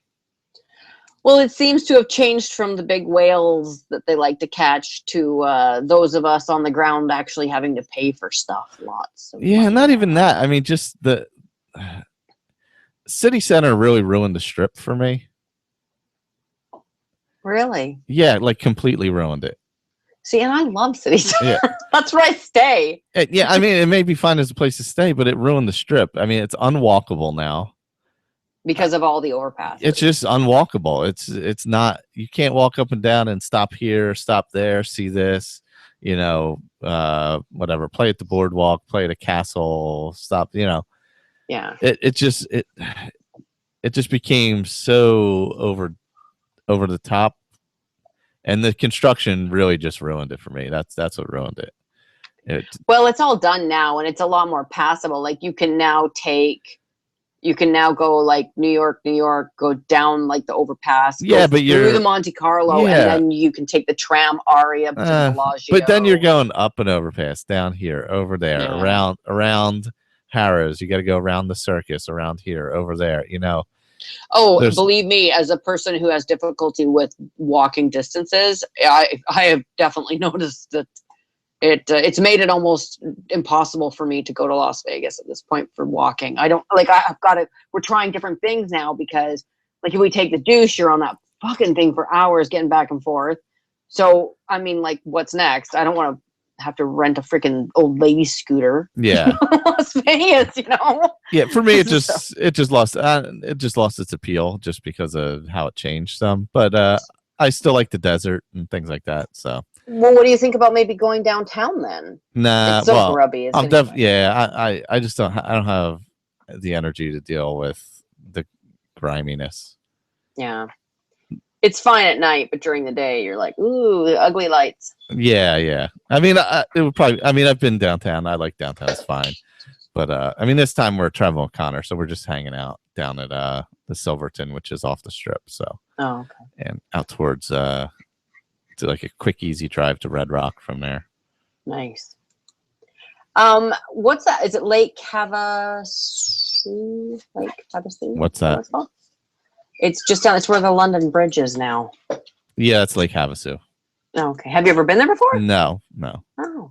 Well, it seems to have changed from the big whales that they like to catch to those of us on the ground actually having to pay for stuff. Lots of Yeah, money not now. even that. I mean, just the city center really ruined the strip for me. Really? Yeah, like completely ruined it. See, and I love city center. Yeah. That's where I stay. Yeah, I mean, it may be fine as a place to stay, but it ruined the strip. I mean, it's unwalkable now. Because of all the overpasses. It's just unwalkable. It's not. You can't walk up and down and stop here, stop there, see this. You know, whatever. Play at the boardwalk, play at a castle, stop. You know, Yeah. it just became so over the top, and the construction really just ruined it for me. That's what ruined it. Well, it's all done now, and it's a lot more passable. Like you can now go like New York, go down like the overpass. Yeah, but through the Monte Carlo, Yeah. and then you can take the tram Aria to the Bellagio. But then you're going up an overpass, down here, over there, Yeah. around Harrah's. You got to go around the circus, around here, over there. You know. Oh, There's- believe me, as a person who has difficulty with walking distances, I have definitely noticed that it's made it almost impossible for me to go to Las Vegas at this point for walking. I don't like. We're trying different things now because, like, if we take the douche, you're on that fucking thing for hours getting back and forth. So, I mean, like, what's next? I don't want to have to rent a freaking old lady scooter. Yeah. Las Vegas, you know. Yeah, for me, it just lost its appeal just because of how it changed some. But I still like the desert and things like that. So. Well, what do you think about maybe going downtown then? Nah, It's so well, grubby. I'm I just don't. I don't have the energy to deal with the griminess. Yeah. It's fine at night, but during the day, you're like, ooh, the ugly lights. Yeah. I mean, it would probably. I mean, I've been downtown. I like downtown. It's fine. But I mean, this time we're traveling with Connor, so we're just hanging out down at the Silverton, which is off the strip. So. Oh, okay. And out towards to like a quick, easy drive to Red Rock from there. Nice. What's that? Is it Lake Havasu? Lake Havasu? What's that? It's called? It's just down. It's where the London Bridge is now. Yeah, it's Lake Havasu. Oh, okay. Have you ever been there before? No. Oh,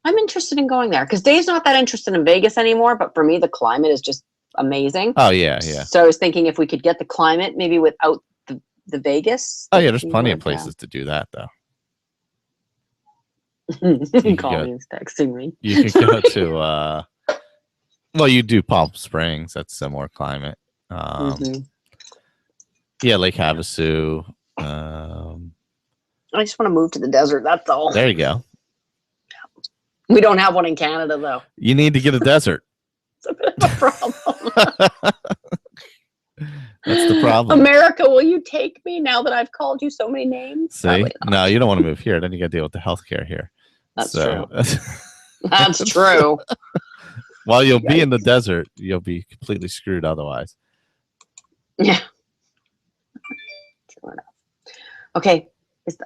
I'm interested in going there because Dave's not that interested in Vegas anymore. But for me, the climate is just amazing. Oh yeah. So I was thinking if we could get the climate maybe without the Vegas. Oh yeah, there's plenty of places to do that though. Colleen's texting me. You can go to well, you do Palm Springs, that's similar climate. Yeah, Lake Havasu. I just want to move to the desert, that's all. There you go. We don't have one in Canada though. You need to get a desert. It's a bit of a problem. That's the problem. America, will you take me now that I've called you so many names? See? No, you don't want to move here. Then you got to deal with the healthcare here. That's true. That's true. While you'll be in the desert, you'll be completely screwed otherwise. Yeah. True enough. Okay. Is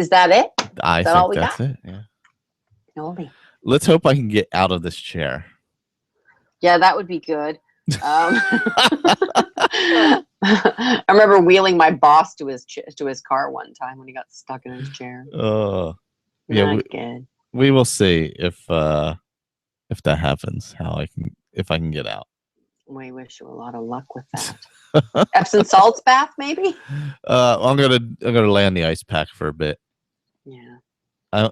that it? I think that's it. Yeah. Holy. Let's hope I can get out of this chair. Yeah, that would be good. I remember wheeling my boss to his car one time when he got stuck in his chair. Yeah, Good. we will see if that happens. If I can get out. We wish you a lot of luck with that. Epsom salts bath, maybe. I'm gonna lay on the ice pack for a bit. Yeah. I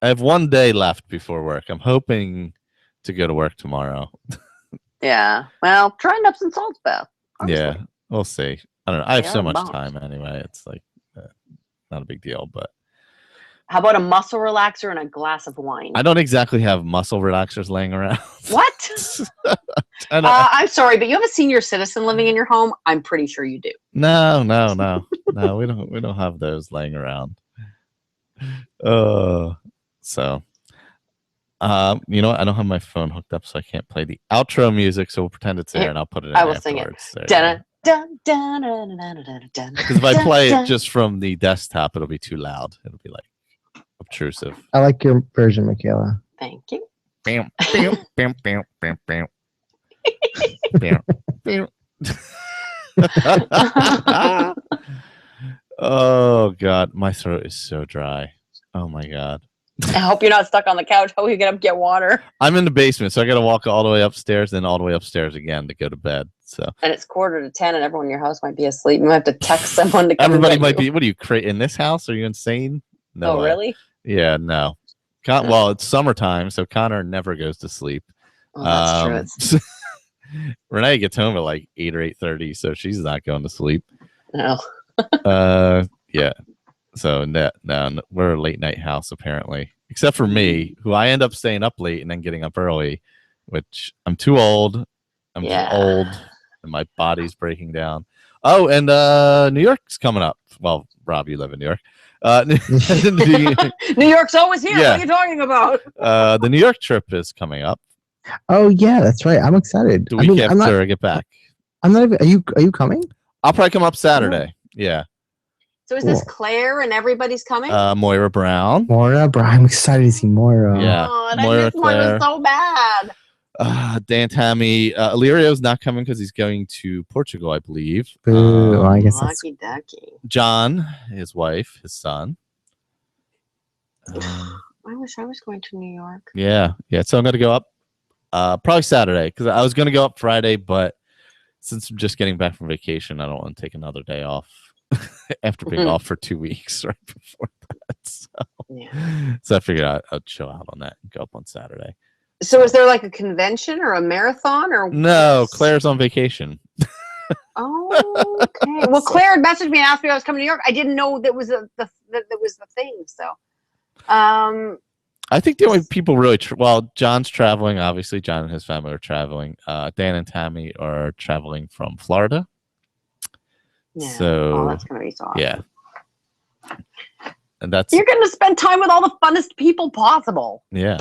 have one day left before work. I'm hoping to go to work tomorrow. Yeah. Well, try an Epsom salts bath. Honestly. Yeah, we'll see. I don't know. I have They so are much bombs. time anyway. It's like not a big deal. But How about a muscle relaxer and a glass of wine? I don't exactly have muscle relaxers laying around. What? I don't- I'm sorry, but you have a senior citizen living in your home. I'm pretty sure you do. No. We don't have those laying around. So. You know what? I don't have my phone hooked up, so I can't play the outro music. So we'll pretend it's there, and I'll put it in. I will sing it. Because Because if I play it just from the desktop, it'll be too loud. It'll be like obtrusive. I like your version, Michaela. Thank you. Bam, bam, bam, bam, bam, bam. Bam, bam. Oh God, my throat is so dry. Oh my God. I hope you're not stuck on the couch. Hope you get up and get water. I'm in the basement, so I got to walk all the way upstairs, then all the way upstairs again to go to bed. So And it's 9:45, and everyone in your house might be asleep. You might have to text someone to come. everybody and might get you. be. What are you in this house? Are you insane? No. Oh, way. really? Yeah, no. Well, it's summertime, so Connor never goes to sleep. Oh, that's true. Renee gets home at like 8 or 8:30, so she's not going to sleep. No. Yeah. So no, we're a late night house apparently, except for me, who I end up staying up late and then getting up early, which I'm too old. I'm too old, and my body's breaking down. Oh, and New York's coming up. Well, Rob, you live in New York. New York's always here. Yeah. What are you talking about? The New York trip is coming up. Oh yeah, that's right. I'm excited. The week after I get back. I'm not even. Are you coming? I'll probably come up Saturday. Yeah. So is this Claire and everybody's coming? Moira Brown. Moira, bro. I'm excited to see Moira. Yeah. Oh, and Moira, I missed Moira so bad. Dan Tammy. Illyrio's not coming because he's going to Portugal, I believe. Boo. Well, I guess that's Lucky ducky. John, his wife, his son. I wish I was going to New York. Yeah. So I'm going to go up probably Saturday because I was going to go up Friday, but since I'm just getting back from vacation, I don't want to take another day off after being off for 2 weeks right before that. So I figured I'd chill out on that and go up on Saturday. So is there like a convention or a marathon or No, Claire's on vacation. Oh, okay. Well, Claire had messaged me and asked me if I was coming to New York. I didn't know that was that was the thing. So, I think the only people really John's traveling. Obviously, John and his family are traveling. Dan and Tammy are traveling from Florida. yeah. So that's gonna be so awesome. yeah, and that's You're gonna spend time with all the funnest people possible. yeah.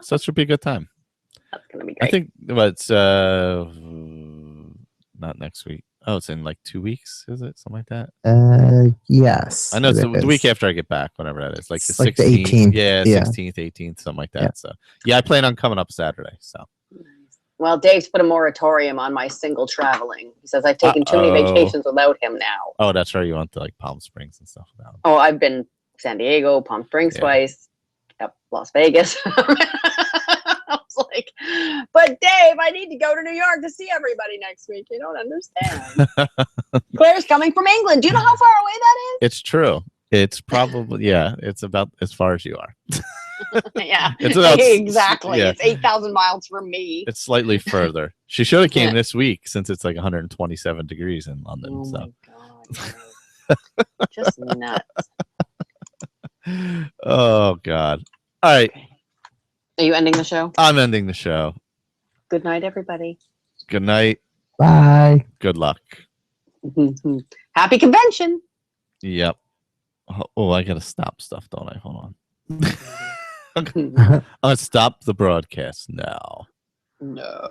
So it should be a good time. That's gonna be great. I think it's not next week. Oh, it's in like 2 weeks, is it? Something like that? Yes. I know it's the week after I get back, whenever that is. Like the 16th. The 18th. Yeah, Yeah. 16th, 18th, something like that. Yeah. So yeah, I plan on coming up Saturday. So well, Dave's put a moratorium on my single traveling. He says I've taken too many vacations without him now. Oh, that's right. You went to like Palm Springs and stuff without him. Oh, I've been San Diego, Palm Springs twice. Yep, Las Vegas. I was like, but Dave, I need to go to New York to see everybody next week. You don't understand. Claire's coming from England. Do you know how far away that is? It's true. It's probably it's about as far as you are. Yeah, it's about, exactly. Yeah. It's 8,000 miles from me. It's slightly further. She should have came this week since it's like 127 degrees in London. Oh so. my God. Just nuts. Oh God. All right. Are you ending the show? I'm ending the show. Good night, everybody. Good night. Bye. Good luck. Happy convention. Yep. Oh, I gotta stop stuff, don't I? Hold on. I'm gonna stop the broadcast now. No.